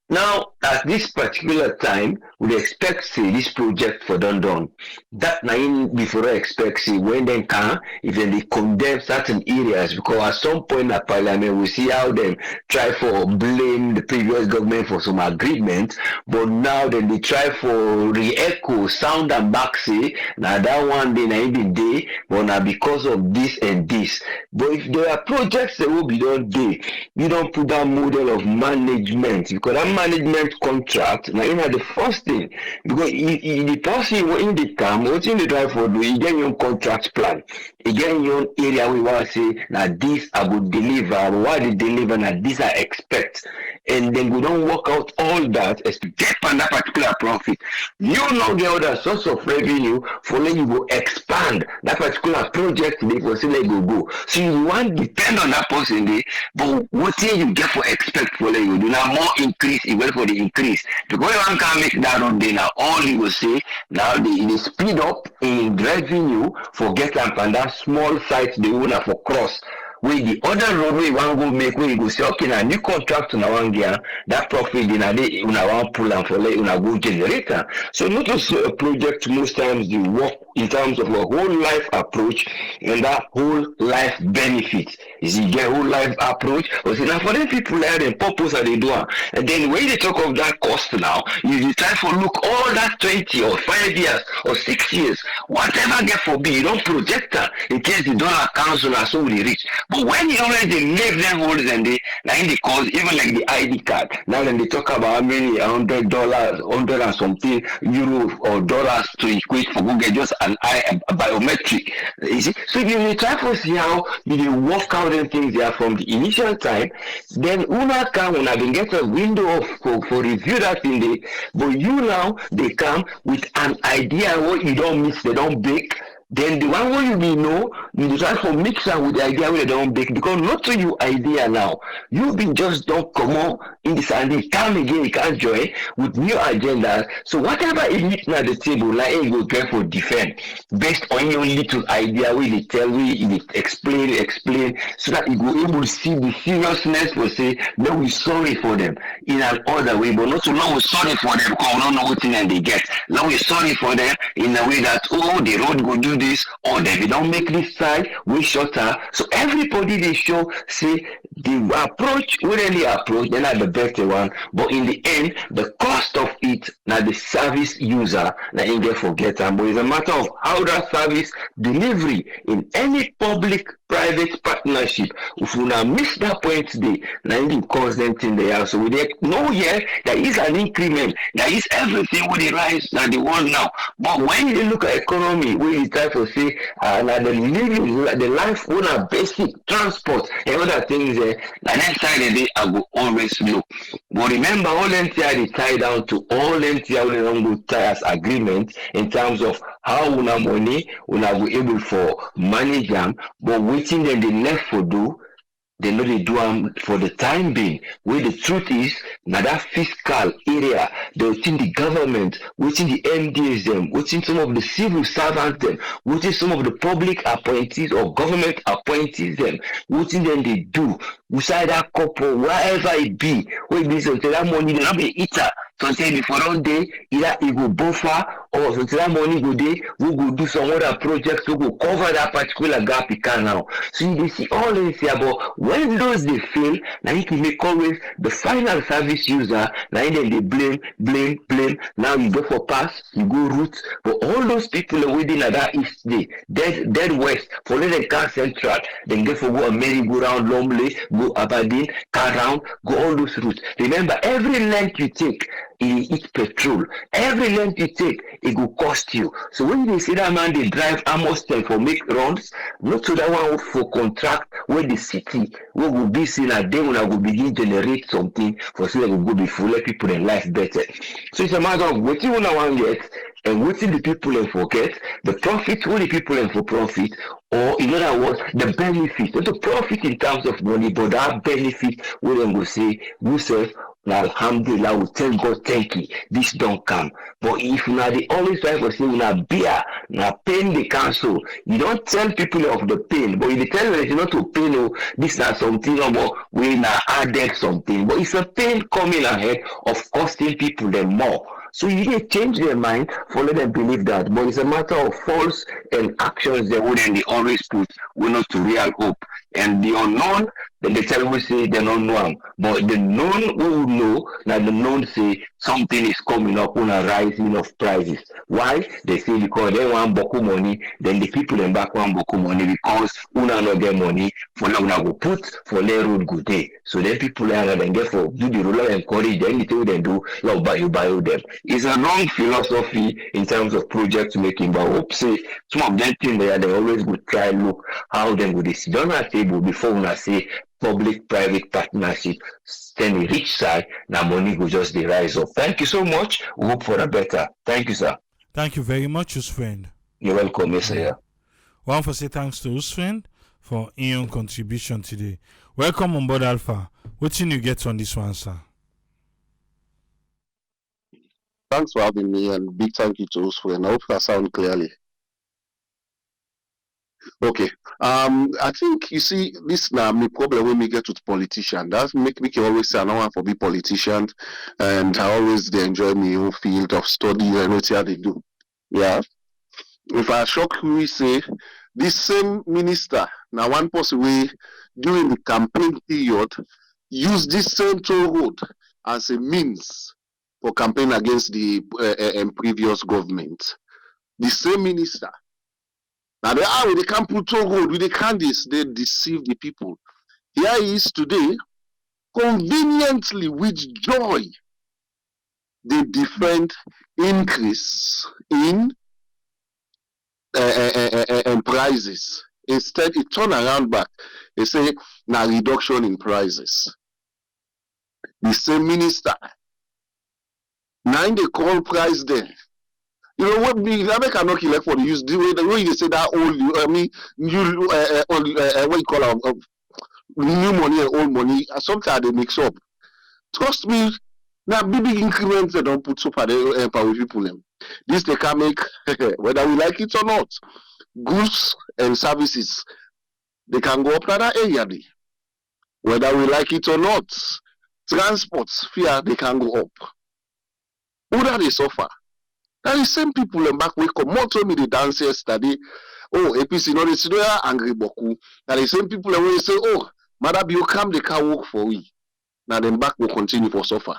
now at this particular time, we expect say this project for done. That nine before I expect say when they can, if they condemn certain areas, because at some point at parliament we see how them try for blame the previous government for some agreement, but now then they try for re-echo, sound and back say now that one day na even day, but now because of this and this. But if there are projects that will be done day, you don't put that model of management because that management contract now the first thing because the person in the time what's in the drive for do you get your contract plan again your area we want to say now this I would deliver what they deliver now this I expect and then we don't work out all that as to get on that particular profit you know the other source of revenue for let you go expand that particular project they will say let go so you want to depend on that person there but what thing you get for expect for let you do now more increase even for the increase because one can make that on day now all you will say now they speed up in revenue for get and that small site they want for cross with the other road we want go make where you go say okay now new contract na one year that profit in a day una want pull and for let una go generator so not just a project most times they work in terms of a whole life approach and that whole life benefit Is it get whole life approach? Or say now for them people like the purpose that they do. And then when they talk of that cost now, you try to look all that 20 or 5 years or 6 years, whatever get for be, you don't project that in case the dollar council are so really rich. But when you already make them holders and they now in the cause, even like the ID card, now then they talk about how many $100, 100 and something euro or dollars to equate for Google just an biometric. You see? So you try to see how you work out them things there from the initial time, then una come when I can get a window of for review that thing they, but you now they come with an idea what you don't mix, they don't bake. Then the one where you be know, you try to mix up with the idea where they don't bake because not to you idea now. You be just don't come on in this and they come again, you can't join with new agendas. So whatever is written at the table, like you go get for defend based on your little idea where they tell we explain so that you go able to see the seriousness for say no we sorry for them in an other way, but not to know we're sorry for them because we don't know what thing they get. Now we're sorry for them in a way that oh the road go do this or they don't make this side we shorter. So everybody they show say the approach we really approach they're not the better one, but in the end the cost of it now the service user now in get forget them. But it's a matter of how that service delivery in any public private partnership. If we now miss that point today, now it cause them thing they are. So we know here there is an increment, there is everything with the rise that they want now. But when you look at economy, we you try to say the living the life on a basic transport and other things the next side of the day I will always look. But remember all them they tie down to all them we don't go tie as agreement in terms of how una money una go able for manage them, but waiting them they left for do they know they do them for the time being. Where the truth is, now that fiscal area, they within the government, within the MDs them, within some of the civil servants them, within some of the public appointees or government appointees them, within them they do. Beside that couple, wherever it be, where this that money they not be eater. So say before one day, either it go buffer or so that money go day, we go do some other projects to go cover that particular gap it can now. So you see all this here, but when those they fail, now you can make always the final service user, now then they blame. Now you go for pass, you go route, but all those people within that east day, dead west, follow the car central, then go for go merry-go-round, Lomley, go Aberdeen, car round, go all those routes. Remember, every length you take, it eat petrol. Every length you take, it will cost you. So when you see that man they drive almost time for make runs, not to that one for contract where the city we will be seen a day when I will begin generate something for so that we will be full let people in life better. So it's a matter of what you want to get and waiting the people and forget the profit when the people and for profit, or in other words the benefit, not the profit in terms of money, but that benefit where they will say we serve. Now, alhamdulillah, we tell God, thank you. This don't come. But if now they always try to say, now beer, now pain the council, you don't tell people of the pain, but you tell them not to pay no, this is something about we now added something. But it's a pain coming ahead of costing people them more. So you need to change their mind for let them believe that. But it's a matter of false and actions they wouldn't they always put will not to real hope. And the unknown, then they tell we say they don't know them. But the known will know that the known say something is coming up on a rising of prices. Why? They say because they want boku money, then the people in back want boku money because una not get money for now una go put for their road good day. So then people are then get for do the ruler encourage them, anything they do, like buy them. It's a wrong philosophy in terms of project making, but hope say some of them things they always would try look how them would sit down at table before when I say public-private partnership, then the rich side, now money will just be rise up. Thank you so much. We hope for a better. Thank you, sir. Thank you very much, Usfriend. You're welcome, Mr. Yeah. One for say thanks to Usfriend for your contribution today. Welcome on board, Alpha. What can you get on this one, sir? Thanks for having me, and big thank you to Usfriend. I hope I sound clearly. Okay. I think you see this now my problem when we get with politicians. That make me always say I don't want to be politician, and I always they enjoy my own field of study and what they do. Yeah. If I shock we say this same minister now one person we during the campaign period use this same toll road as a means for campaign against the previous government. The same minister. Now they can't put toll road with the candidates, they deceive the people. Here he is today, conveniently with joy, they defend increase in prices. Instead, it turn around back. They say now reduction in prices. The same minister. Now they call price there. You know what? I cannot elect for the use the way they say that old. I mean, new what you call new money and old money. Sometimes they mix up. Trust me. Now big increments they don't put so far the empower people them. This they can make whether we like it or not. Goods and services they can go up another area. Whether we like it or not, transport fare they can go up. Who that they suffer? Now the same people in back we come more told me the dance yesterday. Oh, APC no they angry boku. Now the same people when say, oh, madam you come they can work for we. Now them back will continue for suffer.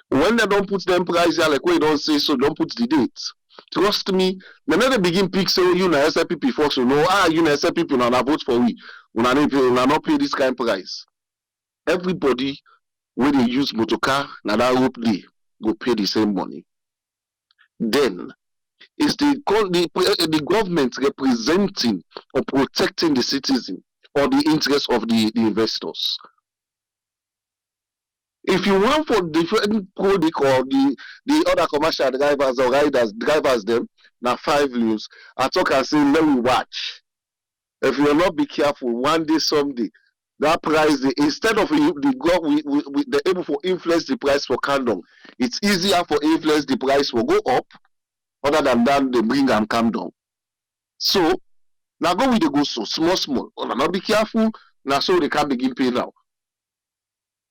When they don't put them price here, like we don't say so, don't put the dates. Trust me, when they begin pick say you na SLPP folks so no, you na SLPP na vote for we. We not pay this kind of price. Everybody when they use motorcar, na that rope day go pay the same money. Then it's the government representing or protecting the citizen or the interests of the investors. If you want for different product or the other commercial drivers or drivers them, now 5 years, I talk and say, let me watch. If you will not be careful, one day, someday, that price, instead of they're able to influence the price for condom, it's easier for influence the price will go up, other than that, they bring and come down. So, now go with the go so small. Or not be careful, now so they can begin pay now.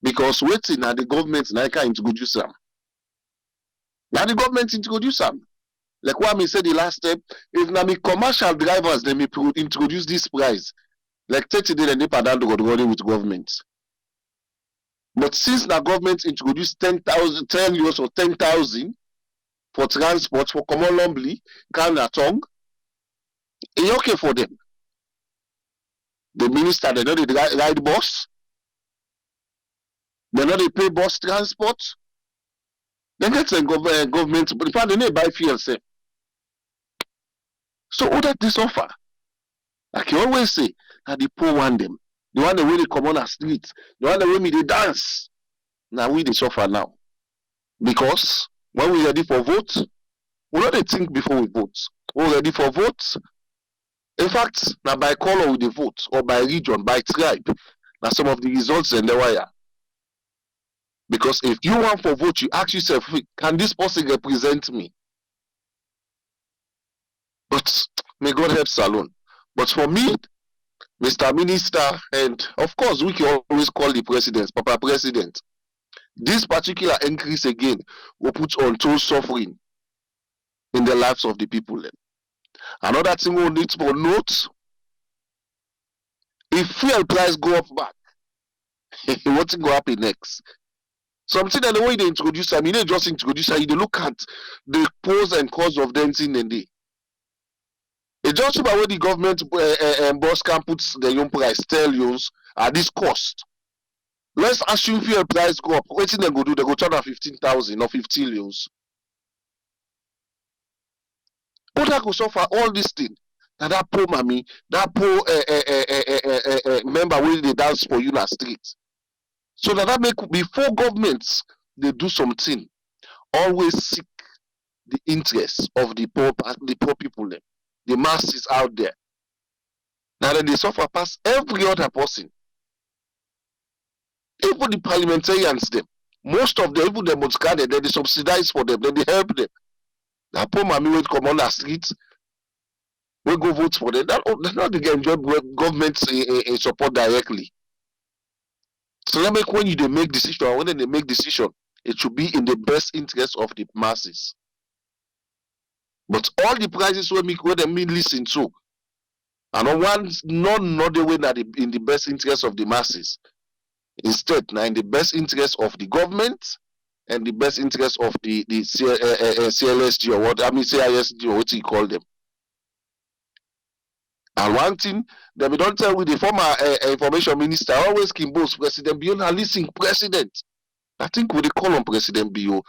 Because waiting at the government now can introduce them. Now the government introduce them. Like what I said the last step, if now the commercial drivers they may introduce this price, like 30 days and they pardon running with government. But since the government introduced 10,000, 10 euros or 10,000 for transport for common lumbly, can a tongue, it's okay for them. The minister they know they ride bus. They know they pay bus transport. They get some government, but if they buy fuel, say. So what that this offer? Like you always say, that the poor want them. The one that really come on the street. The one that way they dance. Now we they suffer now. Because when we ready for vote, we don't think before we vote. We're ready for vote. In fact, now by color we they vote, or by region, by tribe. Now some of the results in the wire. Because if you want for vote, you ask yourself, can this person represent me? But may God help Salon. But for me, Mr. Minister, and of course, we can always call the president, Papa President. This particular increase again will put untold suffering in the lives of the people. Another thing we need to note, if fuel price go up back, what's going to happen next? Something that the way they introduce, I mean, they just introduce, they look at the pros and cons of them in the day. It's just about where the government boss can put the young price, tell you at this cost. Let's assume fuel price go up. What thing they go do? They go turn at 15,000 or 15 euros. But I go suffer all this thing. That poor mommy, that poor member will they dance for you in the street. So that make before governments they do something, always seek the interests of the poor people, the masses out there. Now then they suffer past every other person. Even the parliamentarians, them, most of them, even the Moscade, they subsidize for them, they help them. That poor mommy will come on the streets, we go vote for them. That's not they enjoy government support directly. So let me when they make decision, when they make decision, it should be in the best interest of the masses. But all the prices where they listen to, And on one, not the way that in the best interest of the masses. Instead, now in the best interest of the government and the best interest of the CLSG or what I mean CISG or what you call them. And one thing that we don't tell with the former information minister always Kimbo's President Bio. Now listen, President. I think with the call on President Bio,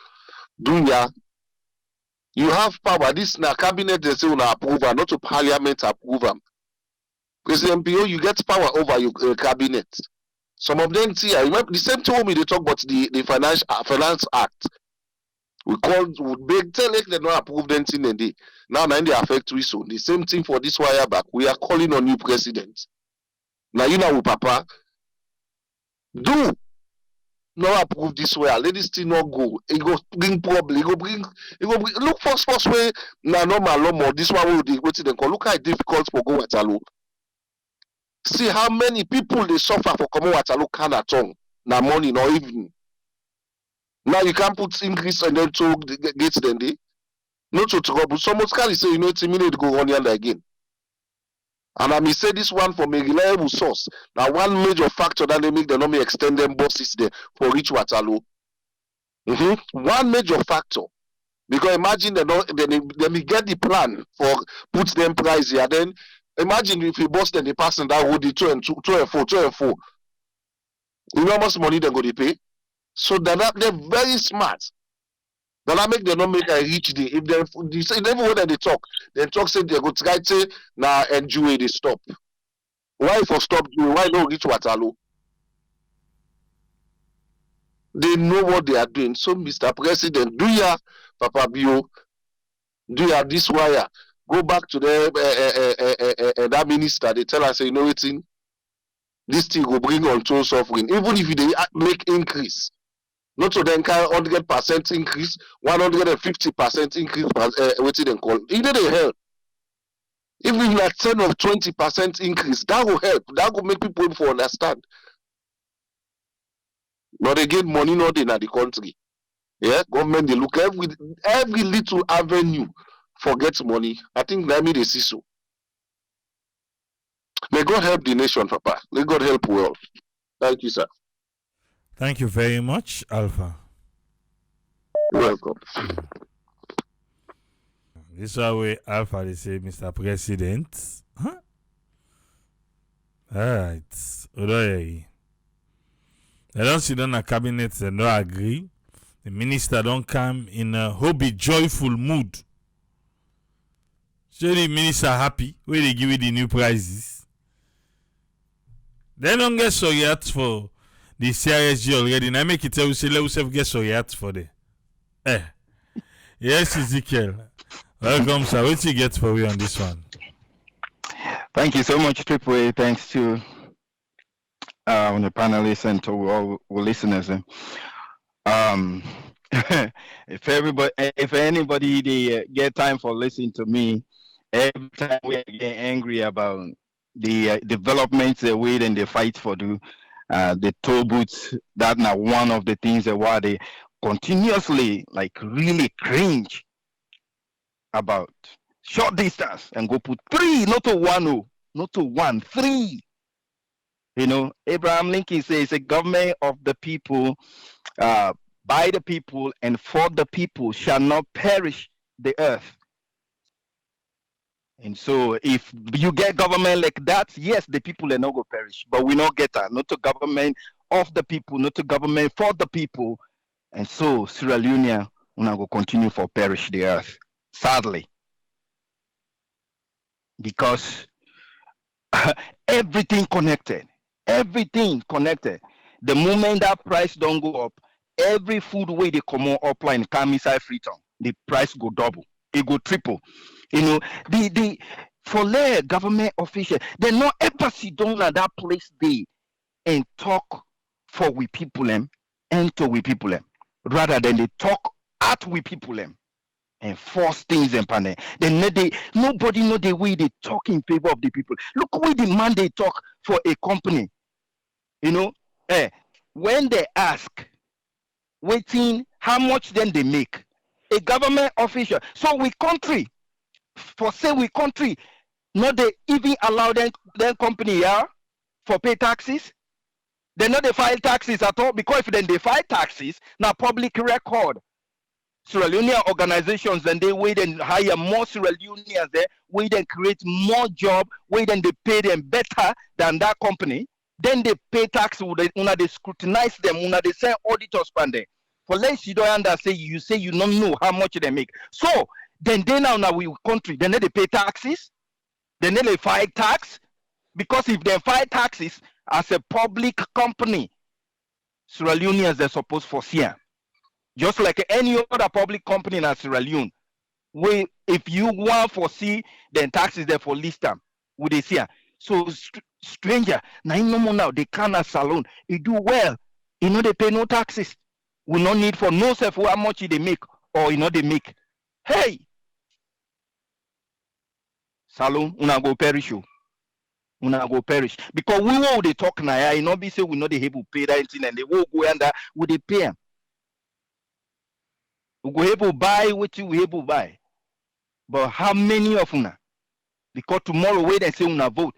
Dunya, you have power. This na cabinet they say will approve, not to parliament approve. President Bio, you get power over your cabinet. Some of them see, I remember the same told me they talk about the finance act. We beg tell they not approve them thing and they now they affect we so. The same thing for this wire back. We are calling on you, President. Now you know Papa. Do not approve this way. Let this thing not go. It go bring problem. It go bring look first way now normal more. This one will be waiting and call. Look how difficult for go Watalo. See how many people they suffer for coming Watalo can at all. Now morning or evening. Now you can't put increase and then to get them day. Not to trouble. So much can say it's a minute go on yonder again. And I may say this one from a reliable source. Now one major factor that they make the normally extend them buses there for reach Watalo. One major factor. Because imagine they may get the plan for put them price here. Then imagine if you boss then the person that would the 2 and 4. You know how much money they're going to pay? So they're very smart. Then I make them not make a reach day. If they say never when they talk say they go try to now enjoy they stop. Why for stop doing? Why not reach Watalo? They know what they are doing. So Mr. President, do ya Papa Bio, do ya this wire? Go back to the that minister. They tell us, say, you know what thing? This thing will bring on toll suffering. Even if they make increase. Not to then carry 100% increase, 150% increase, what they call it. It didn't help. Even like 10 or 20% increase, that will help. That will make people able to understand. But again, money not in the country. Yeah, government they look every little avenue forget money. I think that means they see so. May God help the nation, Papa. May God help well. Thank you, sir. Thank you very much, Alpha. You're welcome. This is way Alpha they say, Mr. President. Huh? Alright. They don't sit down a cabinet, they don't agree. The minister don't come in a hobby joyful mood. So the minister happy when they give you the new prizes. They don't get sorry at for the CISG already. Now make it tell you say let yourself get sorry at for the. Yes, Ezekiel. Welcome, sir. What you get for you on this one? Thank you so much, Triple A. Thanks to the panelists and to all listeners. If anybody they get time for listening to me, every time we get angry about the developments they wait and they fight for the toll booths, that's not one of the things that why they continuously like really cringe about short distance and go put 3, not to 1, not to 1, 3. You know, Abraham Lincoln says a government of the people, by the people and for the people shall not perish the earth. And so if you get government like that, yes, the people are not going to perish, but we not get that. Not to government of the people, not to government for the people. And so Sierra Leone will not go continue for perish the earth, sadly. Because everything connected. The moment that price don't go up, every food way they come on upline come inside Freetown, the price go double, it go triple. You know, the for the government official, they not ever sit down at that place they and talk for we people them and to we people them, rather than they talk at we people them and force things and panel. Then nobody know the way they talk in favor of the people. Look where the man they talk for a company. You know, when they ask, waiting, how much then they make? A government official. So we country, for say we country, Not they even allow them company here for pay taxes. They not they file taxes at all, because if then they file taxes, now public record. Sierra Leonean organizations, then they wait and hire more Sierra Leoneans there, wait and create more job, wait and they pay them better than that company. Then they pay tax, when they scrutinize them, when they send auditors pan there. For less you don't understand, you say you don't know how much they make. So then they now we country, then they pay taxes, then they file tax, because if they file taxes as a public company, Sierra Leoneans they're supposed to foresee. Just like any other public company in Sierra Leone, if you want foresee, then taxes there for list them. Would they see? So stranger, now they can't salon. You do well, they pay no taxes. We no need for no self how much they make or they make. Hey, salon, una go perish you. Una go perish because we will they talk now. You know, be say we know they able pay that thing and they will go under. Would they pay them? We go able buy what you able buy, but how many of una? Because tomorrow wait and say una vote,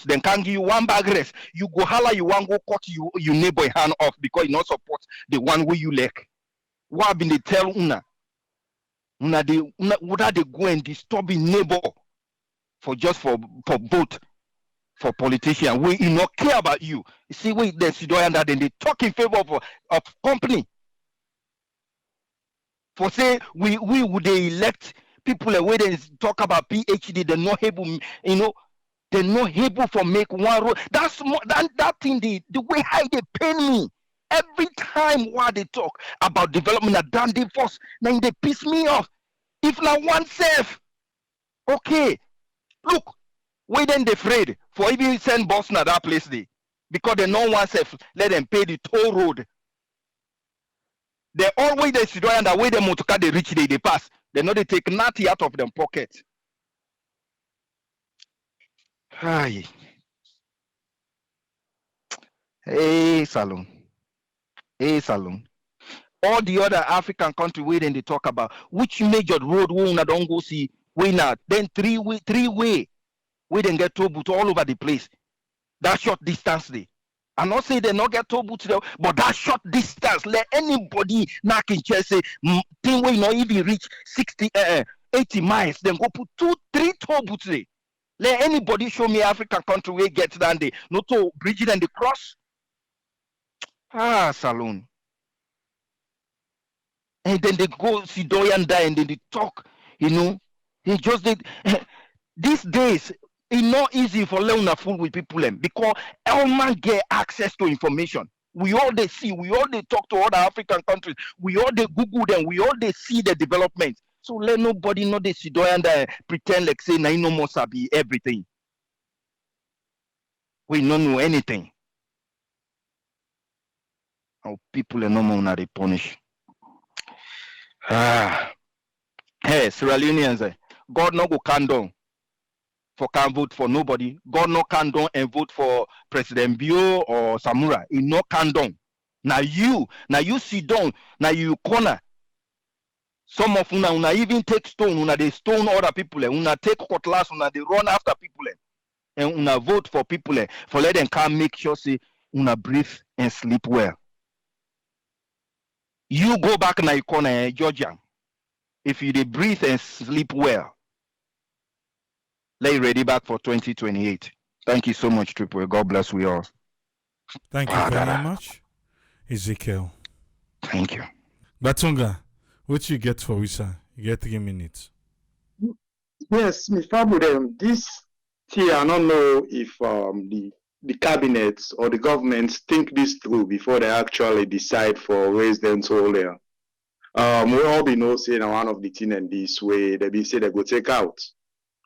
then can't give you one bag rest. You go holla, you want go cut you neighbor hand off because you not support the one way you like. What been they tell una would they go and disturb in neighbor for vote for politician? We not care about you. You see, wait, then then they talk in favor of company. For say we would they elect people away they talk about PhD, they're not able, they're not able for make one road. That's more that thing, the way how they pain me. Every time while they talk about development at Dan they force, then they piss me off. If not one self, okay. Look, we then they afraid for even send boss na that place they, because they know one self, let them pay the toll road. They always they sit down and the way they motor car they reach they pass. They know they take nothing out of them pocket. Hi. Hey Salon. Hey Salon. All the other African country where then they talk about which major road we don't go see, we not then three way we then get toll booth all over the place. That short distance they. I'm not saying they not get toll booth there, but that short distance, let anybody knock in chest say thing we not even reach 80 miles, then go put 2-3 toll booths there. Let anybody show me African country where get down there. No to bridge it and the cross. Salon. And then they go see Doyan die and then they talk, They just did these days. It's not easy for Leona fool with people because all man get access to information. We all they see, we all they talk to other African countries, we all they Google them, we all they see the development. So let nobody know they see and pretend like say na no more sabi everything. We don't know anything. How people are no more they punish. Hey, Sierra Leoneans, God no go condone. Can't vote for nobody. God no condone and vote for President Bio or Samura. He no condone. Now you sit down. Now you corner. Some of una even take stone. Una they stone other people. Una take cutlass. Una they run after people. And una vote for people. For let them come make sure say una breathe and sleep well. You go back na your corner, Georgia. If you they breathe and sleep well. Lay ready back for 2028. Thank you so much, Triple. God bless we all. Thank you very much, Ezekiel. Thank you. Batunga, what you get for Wisa? You get 3 minutes. Yes, Mr. Abudem, this here, I don't know if the cabinet or the government think this through before they actually decide for residents all there. We all be know saying one of the thing in this way they be say they go take out.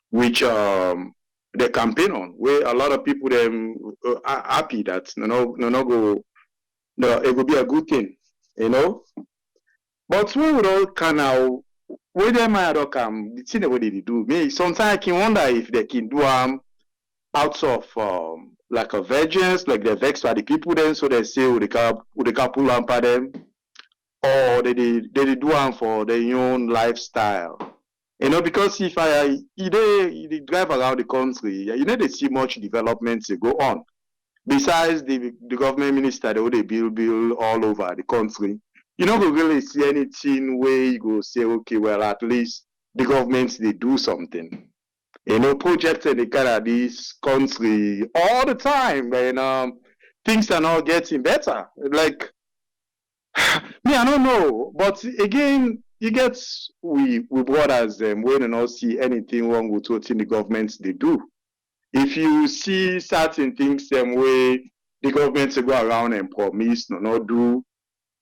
Which they campaign on, where a lot of people them are happy that it will be a good thing, But we would all kind of where they might come, the thing what they do. Me sometimes I can wonder if they can do out of like a vengeance, like they vex by the people then, so they say would they can pull on them, or they do for their own lifestyle. You know, because if they drive around the country, you know, they see much developments go on. Besides the government minister, they build all over the country. You know, we really see anything where you go say, okay, well, at least the governments, they do something. You know, projects in the kind of this country all the time, and things are not getting better. Like, me, I don't know. But again, you get we brothers we do not see anything wrong with what the governments they do. If you see certain things way the government go around and promise, not do.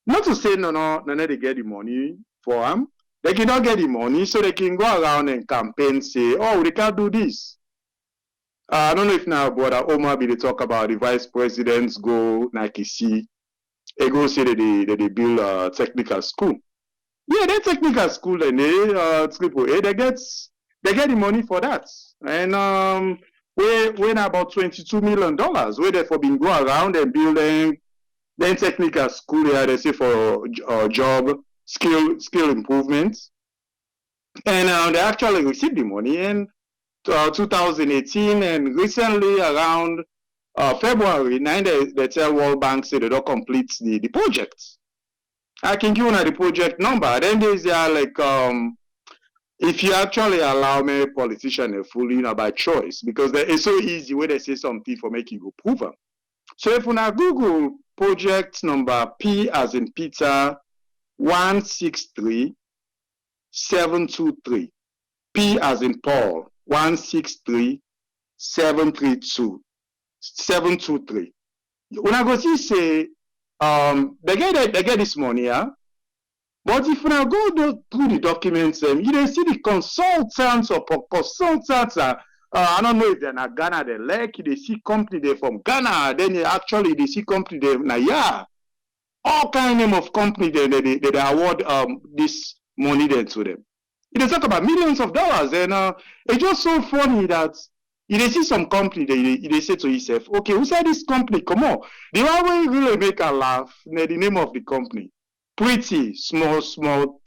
Not to say no, they get the money for them. They cannot get the money, so they can go around and campaign, say, oh, they can't do this. I don't know if now, brother Omar, they talk about the vice presidents go Nike see, they go say that they build a technical school. Yeah, they technical school and they get the money for that. And when about $22 million, where they for been go around and building then technical school here, they say for job skill improvements. And they actually received the money in 2018, and recently around February 9, they tell World Bank say they don't complete the project. I can give you the project number. Then there's like if you actually allow me politician a full, by choice, because it's so easy when they say something for make you go prove them. So if you now Google project number P as in Peter 163723, P as in Paul 163723. When I go see say they get this money, yeah. But if you go through the documents, you don't see the consultants or consultants. I don't know if they're in Ghana, they like they see company they from Ghana, then they see company they yeah. All kind of company they award this money then to them. They talk about millions of dollars, and it's just so funny that you see some company they say to yourself, okay, who said this company? Come on, the one way really make a laugh. The name of the company. Pretty small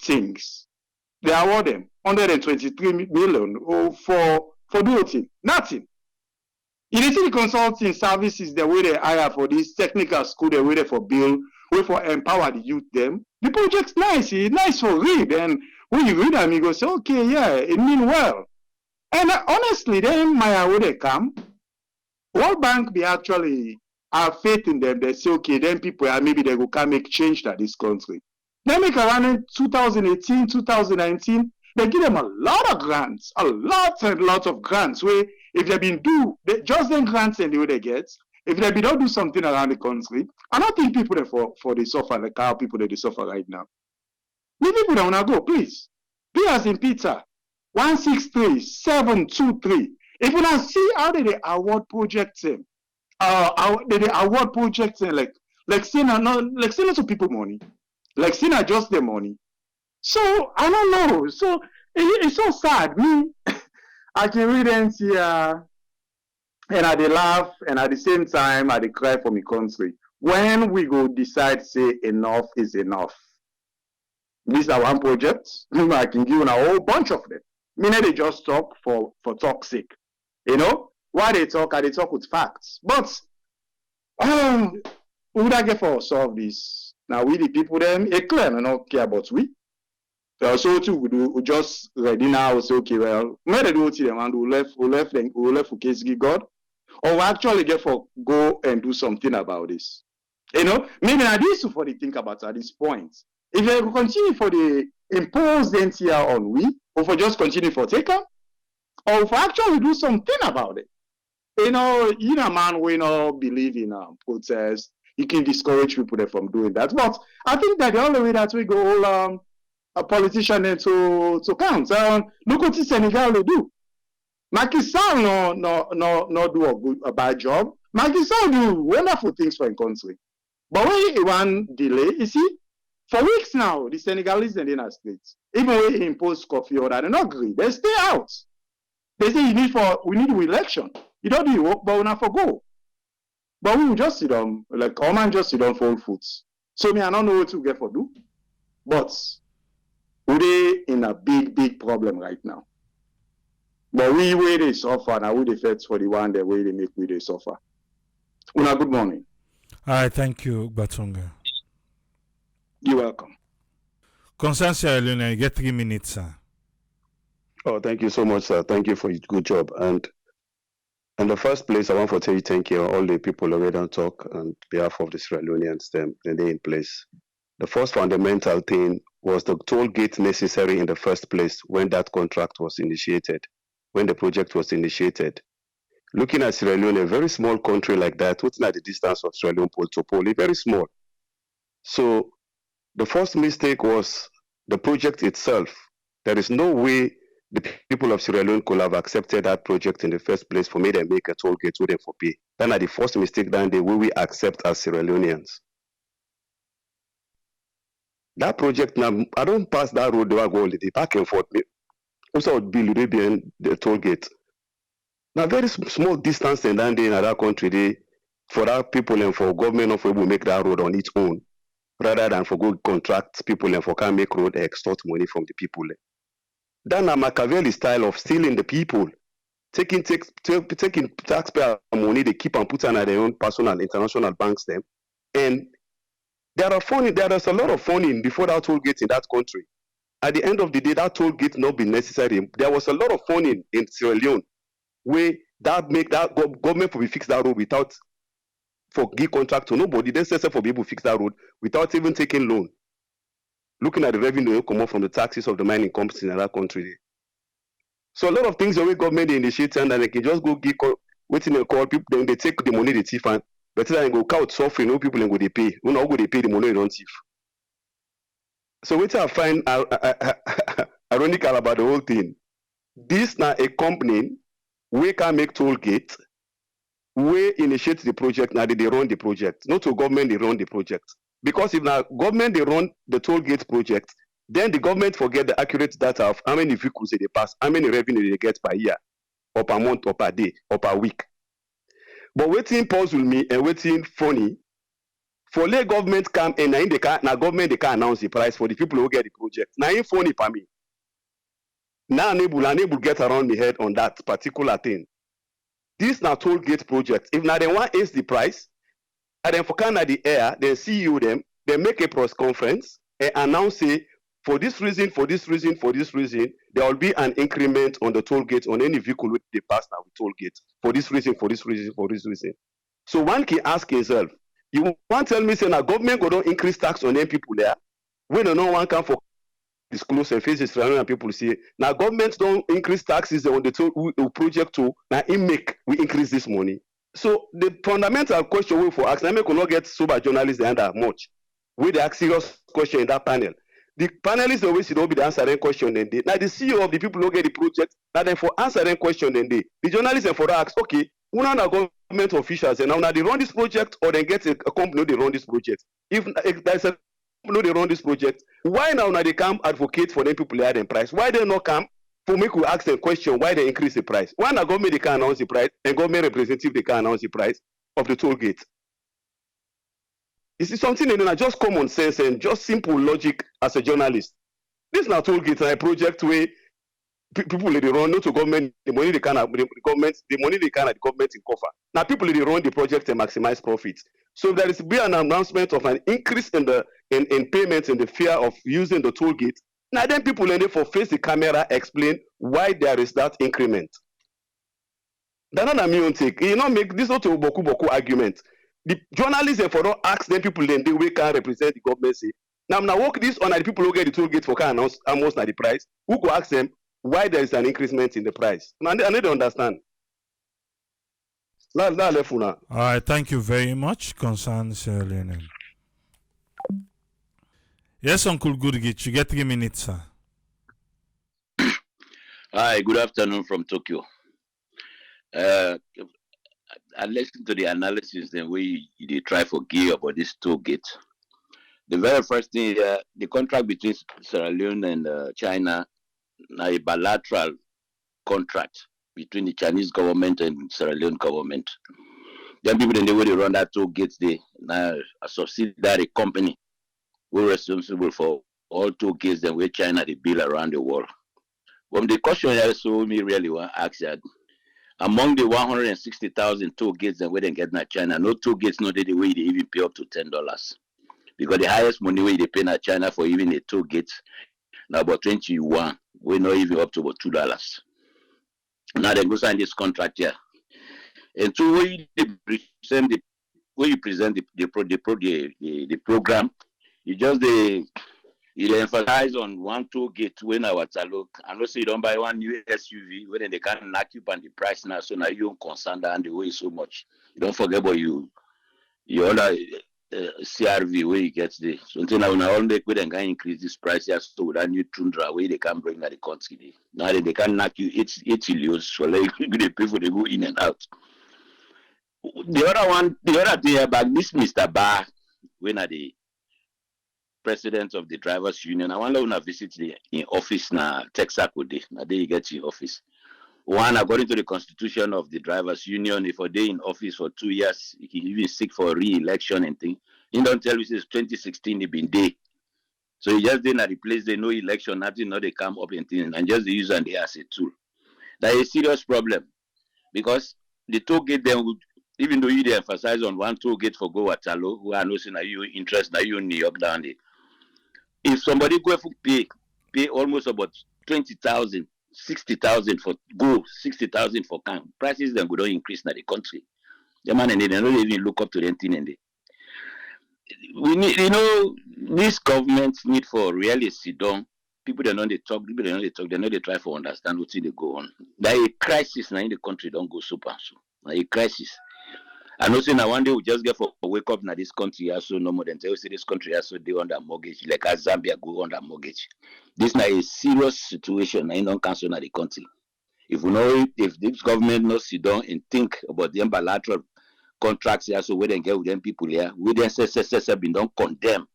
things. They award them 123 million for doing nothing. You see the consulting services the way they hire for this technical school, the way they for build, way for empower the youth them. The project's nice, it's nice for read, and when you read them, you go say, okay, yeah, it mean well. And honestly, then when they come, World Bank be actually have faith in them. They say, okay, then people maybe they go can make change that this country. They make around in 2018, 2019, they give them a lot of grants, a lot of grants. Where if they been just then grants and the way they get, if they don't do something around the country, I don't think people there for they suffer like how people they suffer right now. The people that wanna go, please. Be as in Peter 163723. If you wanna see how they award projects they award projects like say not to people money, like say not just their money. So I don't know. So it's so sad. Me, I can read and see and I dey laugh, and at the same time I dey cry for my country. When we go decide say enough is enough. This is one project. I can give you a whole bunch of them. Meaning they just talk for talk's sake. You know? Why they talk with facts. But who would I get for solve this? Now we the people them clear and not care about we. So too we just ready now say okay, well, maybe do what them and we left for case give God. Or we actually get for go and do something about this. You know, maybe now this for the think about at this point. If they continue for the impose the NTR on we, or for just continue for take up, or for actually do something about it. You know, man, we not believe in protest. You can discourage people from doing that. But I think that the only way that we go a politician to count. Look what Senegal they do. Macky Sall no do a bad job. Macky Sall do wonderful things for a country. But when he one delay, you see, for weeks now, the Senegalese and the United States, even when he imposed coffee order, they not agree. They stay out. They say we need election. You don't do your work, but we not for go. But we will just sit down, like Oman just sit down for foot. So me, I don't know what to get for do. But we in a big big problem right now. But we where they suffer, now we the feds for the one the way they make we they suffer. Una, good morning. All right, thank you, Batunga. You're welcome. Concern Sierra Leone, you get 3 minutes, sir. Oh, thank you so much, sir. Thank you for your good job. And in the first place, I want to tell you thank you all the people already on talk on behalf of the Sierra Leoneans, them they in place. The first fundamental thing was the toll gate necessary in the first place when that contract was initiated, when the project was initiated. Looking at Sierra Leone, a very small country like that, looking at the distance of Sierra Leone pole to pole, very small. So the first mistake was the project itself. There is no way the people of Sierra Leone could have accepted that project in the first place for me to make a toll gate with them for pay. Then at the first mistake that day we accept as Sierra Leoneans. That project now, I don't pass that road, do I go holiday, back and forth. Also, Bill behind the toll gate. Now, very small distance in that day in that country, they, for that people and for government of able make that road on its own, rather than for good contract people and for can make road extort money from the people. Then a Machiavelli style of stealing the people, taking taxpayer money, they keep and put on their own personal international banks them, and there is a lot of funding before that toll gate in that country. At the end of the day, that toll gate not be necessary. There was a lot of funding in Sierra Leone where that make that government will fix that road without for give contract to nobody. Then say for people fix that road without even taking loan. Looking at the revenue come up from the taxes of the mining companies in that country. So a lot of things the way government they initiate and they can just go give waiting and call people, then they take the money they thief and better than go count suffering, no people and go they pay. No, not go they pay the money they don't thief. So what I find ironical about the whole thing, this now a company we can make toll gate, we initiate the project, now they run the project. Not to government they run the project. Because if now government they run the toll gate project, then the government forget the accurate data of how many vehicles they pass, how many revenue they get per year, or per month, or per day, or per week. But waiting puzzle me and waiting funny. For let government come and now government they can announce the price for the people who get the project. Now ain't funny for me. Now unable get around the head on that particular thing. This now toll gate project. If now they want is the price, and then for Canada the air, then CEO them, they make a press conference and announce it for this reason, there will be an increment on the toll gate on any vehicle with the pass now with toll gate. For this reason. So one can ask himself, you want to tell me say now government go don't increase tax on them people there? When no one can for disclose and face this and people say now government don't increase taxes on the toll project too. Now we increase this money. So the fundamental question we for ask, I could not get sober journalists and that much. We they ask serious question in that panel. The panelists always don't be the answering question then they. Now the CEO of the people who get the project, now then for answering question then they. The journalists and for ask, okay, who are government officials and now they run this project or they get a company they run this project. If there's a company they run this project, why now they come advocate for them people higher than price? Why they not come for me to ask them question why they increase the price? Why now government they can announce the price and government representative they can announce the price of the toll gate? It's something that just common sense and just simple logic as a journalist. This now toll gate a project where people they run not to government the money they can the money they can at the government in cover. Now people they run the project and maximize profits. So there is be an announcement of an increase in the in payments and the fear of using the toll gate. Now then people in there for face the camera explain why there is that increment. That's not a me own take. You know make this not a boku argument. The journalists and for don't ask them people then they will can represent the government say. Now work this on the people who get the toll gate for can announce almost at the price. Who go ask them why there is an increment in the price? And I need to understand. All right, thank you very much, Concern Sierra Leone. Yes, Uncle Goodgit, you get 3 minutes, sir. Hi, good afternoon from Tokyo. I listened to the analysis the way they try for gear about this toll gate. The very first thing, the contract between Sierra Leone and China, a bilateral contract between the Chinese government and Sierra Leone government. Then people in the way they run that toll gates, they now a subsidiary company we're responsible for all toll gates and where China they build around the world. From the question I saw me really want to ask that among the 160,000 toll gates that we didn't get in China, no toll gates no the way they even pay up to $10. Because the highest money way they pay in China for even a toll gate now about 21, we not even up to about $2. Now they go sign this contract here. And so when you present the program, you just you emphasize on one toll gate when our talo. I know say you don't buy one new SUV when they can't knock you on the price now, so now you don't concern and the way so much. You don't forget about you other CRV where you get the something now all make where they can increase this price just so that new Tundra where they can bring that the country. Now they can knock you 8 so like you pay for the go in and out. The other thing about this Mr. Barr, when are the president of the drivers union, I want to visit the in office now, Texaco now they get in office. One, according to the constitution of the drivers union, if a day in office for 2 years, he can even seek for re-election and thing. He don't tell you since 2016 he been there. So he just didn't replace the no election, nothing, no they come up and things, and just the use and they as a tool. That is a serious problem because the toll gate then would, even though you emphasize on one toll gate for go Watalo, who are not saying that you interest, that you New York down there. If somebody go for pay almost about 20,000, 60,000 for go, 60,000 for can, prices then go don't increase in the country. The man and they don't even look up to the thing and they. We need, this government need for really sit down. People they know they talk, they know they try to understand what they go on. There is a crisis now in the country, don't go super so. A crisis. I know saying now one day we just get for wake up now this country also no more than tell you say this country also they under mortgage, like as Zambia go under mortgage. This now a serious situation now in don't cancel now the country. If we know if this government not sit down and think about the bilateral contracts here, so we then get with them people here, we then say been don't condemn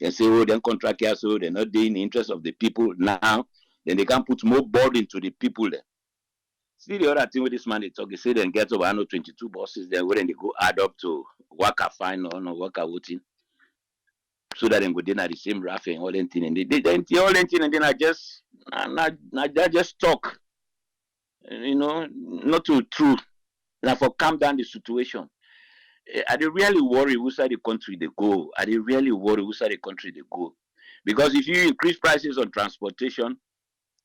and say, oh, then contract here, so they're not doing the interest of the people now, then they can put more burden to the people there. See the other thing with this man they talk, he say then get over 22 buses there, where then they go add up to worker fine or no worker voting. So that then go then at the same RAF and all that thing. And they all that thing and then I just talk. Not too true. Now for calm down the situation. Are they really worry which side the country they go? Are they really worry which side the country they go? Because if you increase prices on transportation,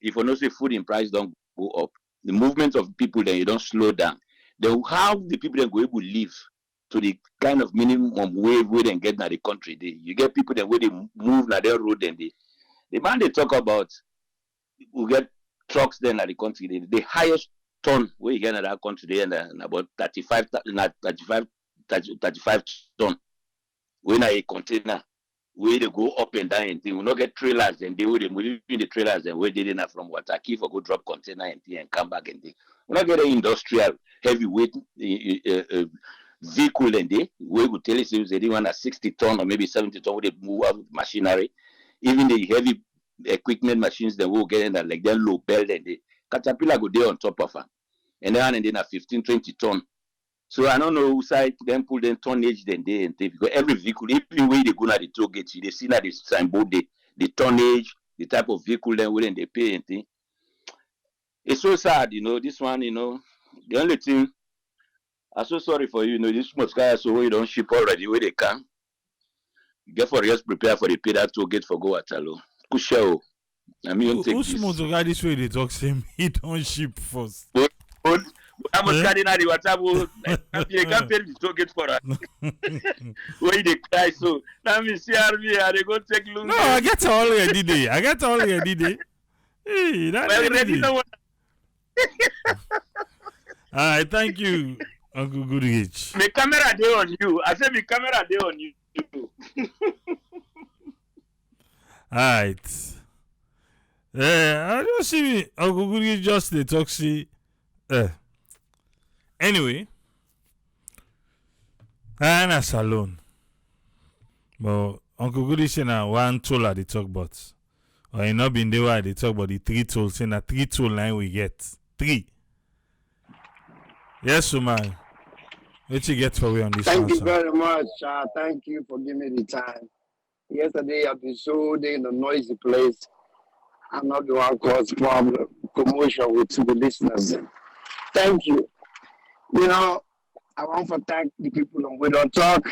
if you know say food in price don't go up, the movement of people then you don't slow down. Then how the people then go able to live to the kind of minimum wage we then get in the country? You get people then where they move na their road then the man they talk about we get trucks then at the country the highest ton where you get in that country they and about 35 ton when a container where they go up and down and thing. We not get trailers and they would move in the trailers and where they didn't from Wataki for go drop container and thing and come back and thing. We not get an industrial heavyweight vehicle and they we would tell you they didn't want a 60 ton or maybe 70 ton where they move out with machinery. Even the heavy equipment machines that will get in that like then low belt and the caterpillar go there on top of her. And then a 15, 20 ton. So I don't know who side then pull them tonnage then they and because every vehicle, even when they go to the toll gate, they see that the signboard, the tonnage, the type of vehicle then when they pay and thing. It's so sad, this one, the only thing I'm so sorry for you, this much guys so you don't ship already where they can. You get for just prepare for the pay that toll gate for go Atalo. Kushao. I mean who's motor guy this way they talk same he don't ship first. I'm carrying out the WhatsApp. They can't pay the toll gate for us. Where they cry so. Now me CRV, they go take look. No, I get already there. Hey, that's Alright, thank you, Uncle Goodrich. My camera there on you. I said my camera there on you. Alright. I don't see Uncle Goodrich just the toxic. Anyway, I'm a salon. But Uncle Goody say na one toll at the talk about. Or he not been there where they talk about the 3 tolls. Say na 3 toll line we get. 3. Yes, so man. What you get for we on this Thank answer? you very much. Thank you for giving me the time. Yesterday I've been so in a noisy place. I'm not the one cause problem. commotion with to the listeners. Thank you. You know, I want to thank the people on We Don't Talk,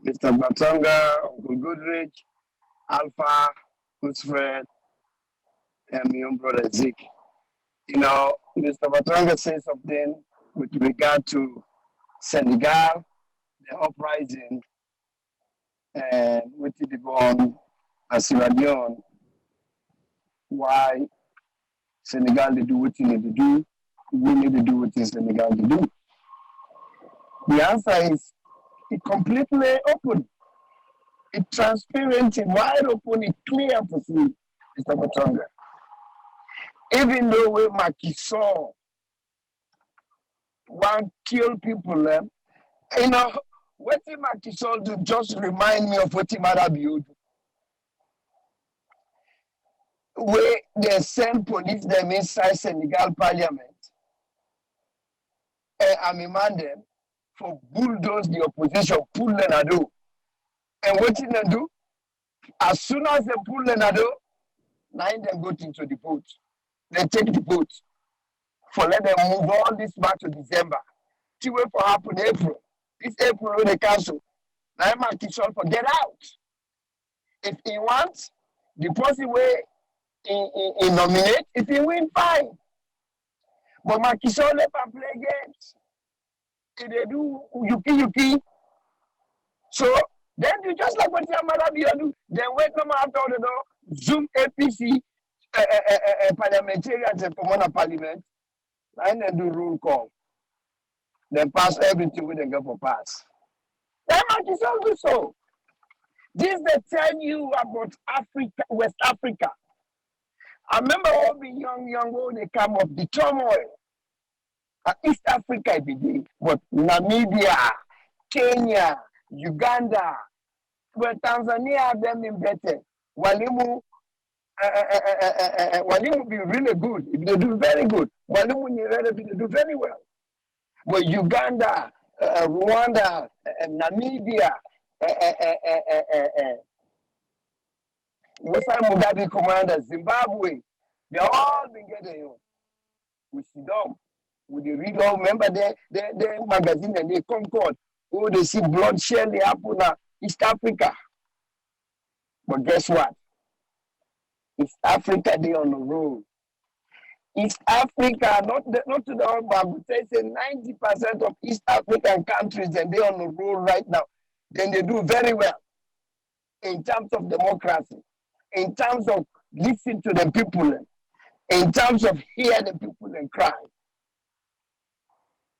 Mr. Batonga, Uncle Goodrich, Alpha, Fred, and my own brother Zeke. You know, Mr. Batonga said something with regard to Senegal, the uprising, and with the born and Sierra Leone, why Senegal they do what they need to do, we need to do what in Senegal to do. The answer is it completely open. It's transparent, it's wide open, it's clear for see, Mr. Batonga. Even though we Macky Sall want kill people, you know, what Macky Sall do just remind me of what Marabi do. Where they send police them inside Senegal Parliament and remind them for bulldoze the opposition, pull them do. And what they do? As soon as they pull them do, now them go into the vote. They take the vote for let them move all this back to December. See what for happen April. This April when they cancel. Now Macky Sall for get out. If he wants, the person way he nominate, if he win, fine. But Macky Sall never play games. If they do yuki. So then you just like what Yamara do. Then wait no matter the door, Zoom APC parliamentarians and common parliament, and then do rule call. Then pass everything with the go for pass. Then Macky Sall do so. This they tell you about Africa, West Africa. I remember all the young when they come up the turmoil. East Africa begin, but Namibia, Kenya, Uganda, but Tanzania them in better. Walimu be really good. If they do very good, Walimu they do very well. But Uganda, Rwanda, Namibia, Western Mugabe commander, Zimbabwe, they all been getting we sit down, we read all, remember their magazine and they Concord, oh, they see bloodshed they happen in East Africa. But guess what? East Africa, they on the road. East Africa, not to the whole, but say 90% of East African countries and they on the road right now. Then they do very well in terms of democracy, in terms of listen to the people, in terms of hear the people and cry.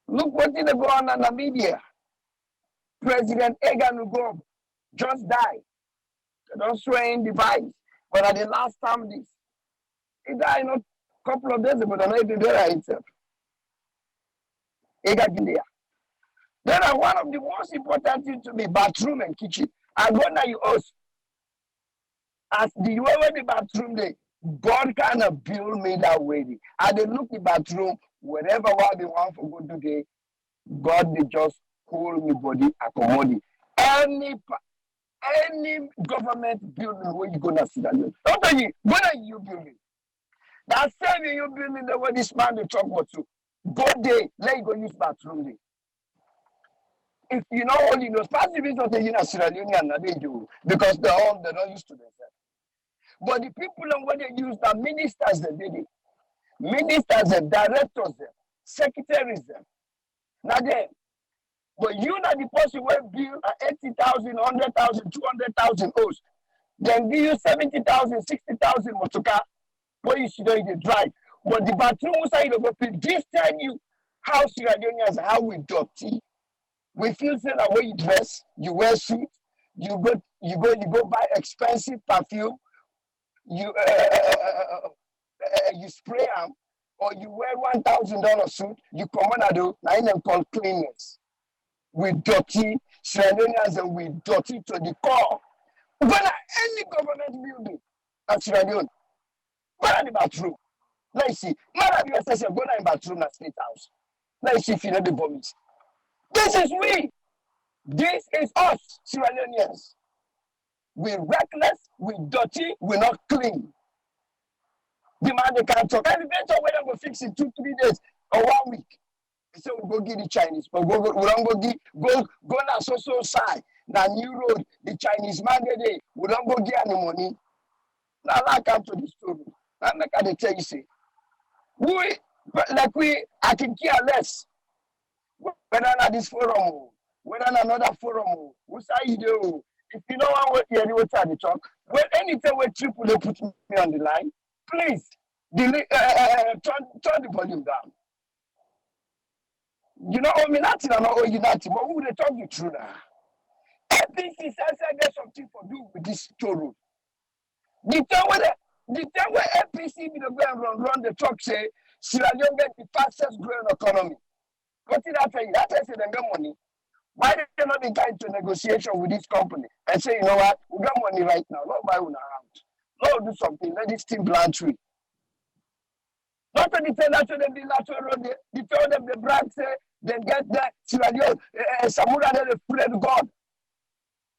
Look what did go on in Namibia. President Egan Ugob just died. They don't swear in device. But at the last time he died not a couple of days ago, the night there himself. Egan India. Then one of the most important things to be bathroom and kitchen. I go now you host. As the way the bathroom they God kind of build me that way. I they look the bathroom, wherever what they want for go today, God they just hold me body accommodate. Any government building where you gonna see that. Not only when are you building? That same you building the way this man they talk about to. Go there, let you go use bathroom there. If you know only those participants of the Sierra Leone they do because they're not used to themselves. But the people and what they use the ministers they did it. Ministers and directors them, secretaries them. Not them. But you not the person who build 80,000, 100,000, 200,000 hosts. Then give you 70,000, 60,000 motoka where you should don't drive. But the bathroom side of the this tell you how Sierra Leoneans how we dirty. We feel say that way you dress, you wear suit, you go buy expensive perfume, you spray them, or you wear $1,000 suit, you come on and do now them call cleaners. We dirty Sierra Leoneans and we dirty to the core. When any government building at Sierra Leone, go to the bathroom. Let's see. Mara be say go to the bathroom at State House. Let's see if you know the vomit. This is we. This is us, Sierra Leoneans. We're reckless, we're dirty, we're not clean. The man they can't talk. And eventually when I'm going to fix it 2-3 days or 1 week. They say we go give the Chinese, but we don't go give go na so side. Now new road, the Chinese man they we don't go give any money. Now I come to the story. I make I tell you say I can care less. Whether not this forum, whether not another forum, we say you do. If you know what you hear what I talk, when anything where triple they put me on the line, please delete, turn the volume down. You know, I mean, nothing, I know you nothing, but who they talk you through now? APC says I get something to do with this story. The time where APC be the go and run the talk say Sierra Leone get the fastest growing economy. What did I tell you? That I say they get money. Why they not be going to negotiation with this company and say, you know what, we got money right now, not buy one around. Lord, do something, let this thing plant tree. Not to the that to them the lateral road, they tell them the brand say they get that Sierra Leone, Samura they pray to God.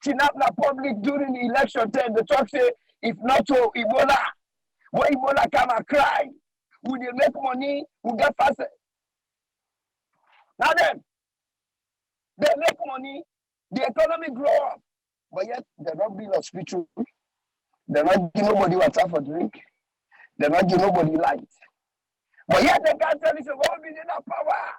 Kidnap the public during the election time, the talk say, if not to Ebola, when Ebola come and cry, will they make money, will get faster. Now then, they make money, the economy grow up, but yet they're not build hospital, they're not give nobody water for drink, they're not give nobody light. But yet they can't tell us, oh, we need that power.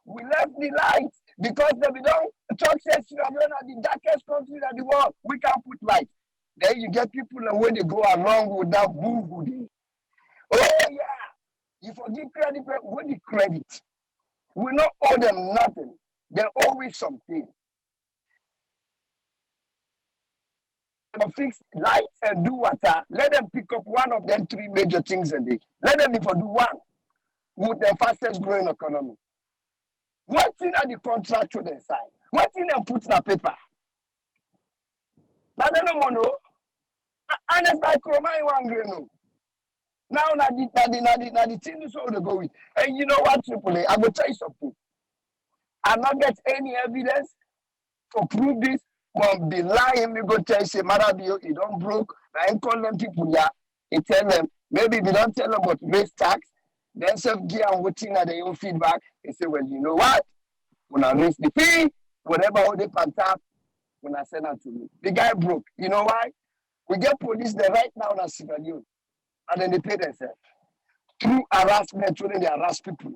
We left the light because they don't talk says you are the darkest country in the world. We can't put light. Then you get people and when they go along with that boo-hoo. Oh yeah, you forgive credit, when the credit. We not owe them nothing. They always something. Fix lights and do water. Let them pick up one of them 3 major things a day. Let them even do one with the fastest growing economy. What thing are the contract to the side? What thing they put in the paper? Now they don't want to know. And it's like Romai one green. Now the thing is all they go with. And you know what, Triple A, I will tell you something. I not get any evidence to prove this, but be lying, me go tell you, say, Marabio, you don't broke. I ain't call them people, yeah. You tell them, maybe if you don't tell them about raise tax, then self gear and waiting at their own feedback, they say, well, you know what? When I raise the fee, whatever all they pan tap, when I send that to me. The guy broke. You know why? We get police there right now in Sierra Leone, and then they pay themselves. Through harassment, through they harass people.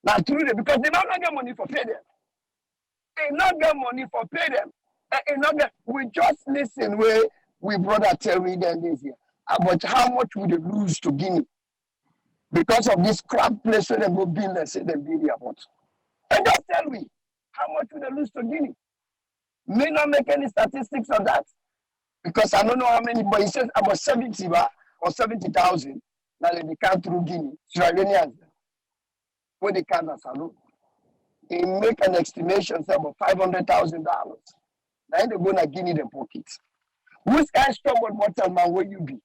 Now, through them, because they don't get money for pay them. They not get money for pay them. We just listen where we brother Terry then this year about how much would they lose to Guinea because of this crap place where they go build and say they build the airport. And just tell me, how much would they lose to Guinea? May not make any statistics on that because I don't know how many, but he says about 70 or 70,000 now they come through Guinea, Sierra Leoneans, where they can as alone. He make an estimation say about $500,000. Now they go to Guinea the pockets. Which kind of stubborn mortal man will you be?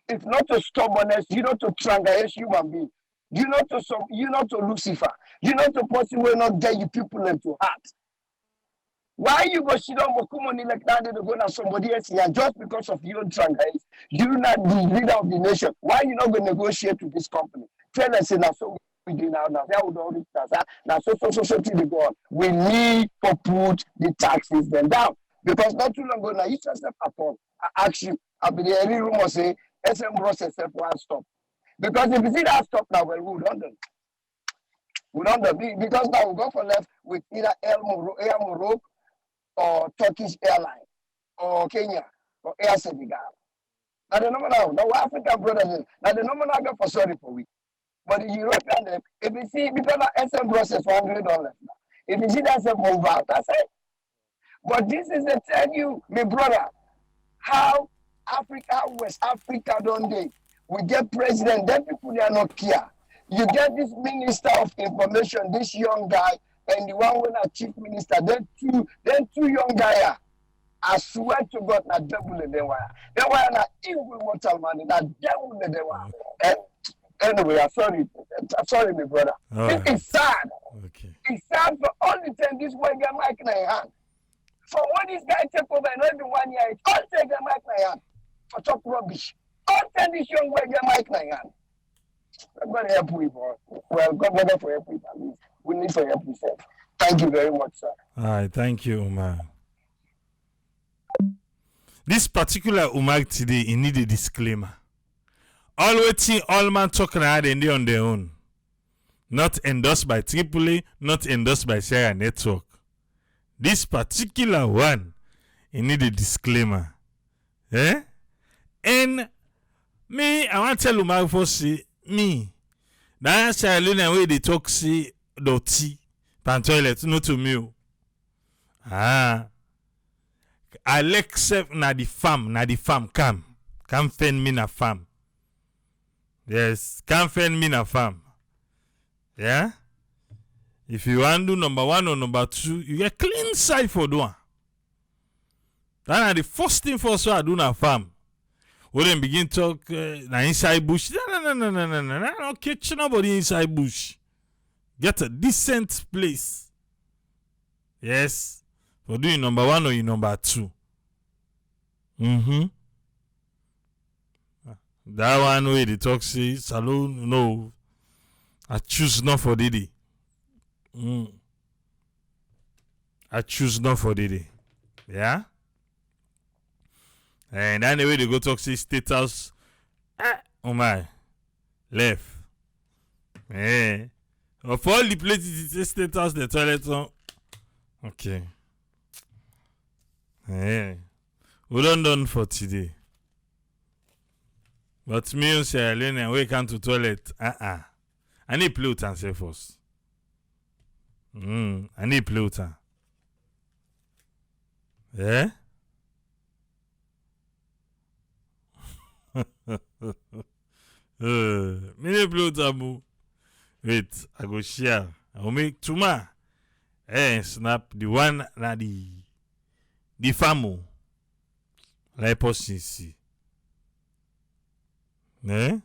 If not to stubbornness, you not to triangulate human being. You not to Lucifer. You not to person will not get you people into heart. Why you go sit down for money like that and go to somebody else here just because of your triangulate? You not the leader of the nation. Why you not going to negotiate with this company? Tell us now so we do now. Now so to the God. We need to put the taxes then down because not too long ago now you just at all. I ask you. I'll be there. Every rumor say SM process one stop because if you see that stop now, well, we don't do. We don't do because now we go for left with either Air Morocco or Turkish airline or Kenya or Air Senegal. Now the number now African brothers. Now the number now go for sorry for we. But the European them, if you see because of SM process $100 now. If you see that SM move out, that's it. But this is to tell you, my brother, how Africa, West Africa don't they? We get president, then people they are not care. You get this minister of information, this young guy, and the one when a chief minister, then two young guys. I swear to God, not double in the wire. They were not evil mortal man, not devil in the wire. Anyway, I'm sorry, my brother. Right. It's sad. Okay. It's sad for all the time this boy get mic in their hand. For when this guy take over and every 1 year, it's all take the mic in their hand for talk rubbish. All television where your mic na yan. I'm going to help you, boy. Well, God never for help you, at least. We need to help yourself. Thank you very much, sir. All right, thank you, Umar. This particular Umar today, he need a disclaimer. All waiting, all man talking hard and they on their own. Not endorsed by AAA, not endorsed by Share Network. This particular one, he need a disclaimer. Eh? And me, I want to tell Umar for see me. Now Share Leone way they talk see dirty pan toilet, no to me. Alexa na the farm come fend me na farm. Yes, come fend me na farm. Yeah? If you want to do number 1 or number 2, you get clean side for doing. That's the first thing for so I do na farm. We then begin talk na inside bush. No. I don't catch nobody inside bush. Get a decent place. Yes. For doing number 1 or number 2. That one way the talk say salon, no. I choose not for Didi. I choose not for Didi. Yeah? And anyway they go talk say state house. Oh my. Left. Eh. Of all the places it state house, the toilet on. Okay. Eh. We done for today. But me and Sierra Leone we come to toilet. I need play with and say first. I need play with her. Yeah? Me need play with her, boo. Wait, I go share. I will make tomorrow. Snap the one na the famo. Like person see. Eh?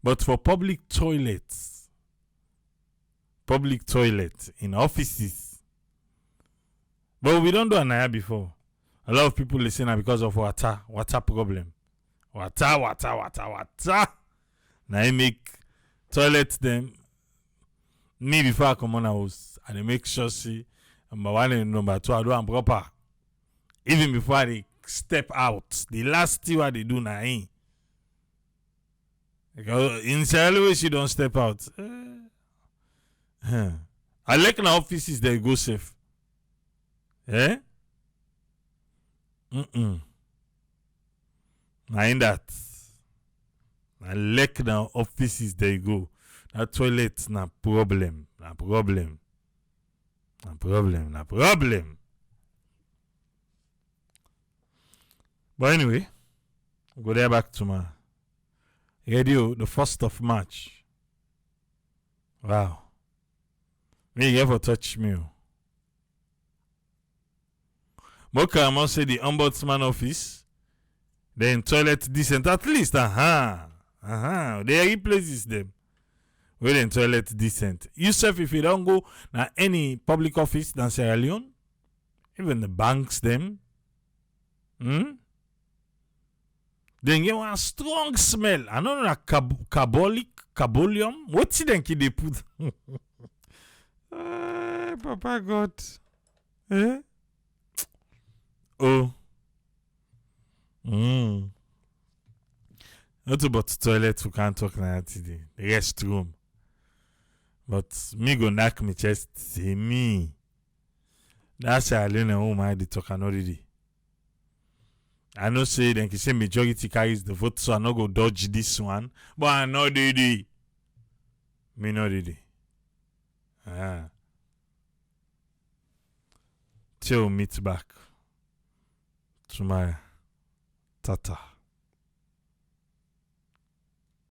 But for public toilets in offices. But we don't do Anaya before. A lot of people listen because of water problem. Water. Now I make toilets them. Me before I come on house, and I make sure see number 1 and number 2 I do am proper. Even before they step out, the last thing what they do now. Because in Sierra she don't step out. I like in offices they go safe. Eh? Now in that. I like in offices they go. That toilet na problem. But anyway, go there back to my radio, the 1st of March. Wow. Me you ever touch me? Moka I must say the ombudsman office. Then toilet decent at least. They replaces them. Well then toilet decent. Yourself if you don't go na any public office than Sierra Leone, even the banks them. Then get one strong smell. I don't know carbolium. What's it then they put? Papa God. Eh? Oh. Not about toilet we can't talk now today. The restroom. But me go knock me chest say me. That's how I learn home I dey talk already. I know say then say majority carries the vote, so I no go dodge this one. But I know they. Me no did. Till meet back tomorrow. Tata.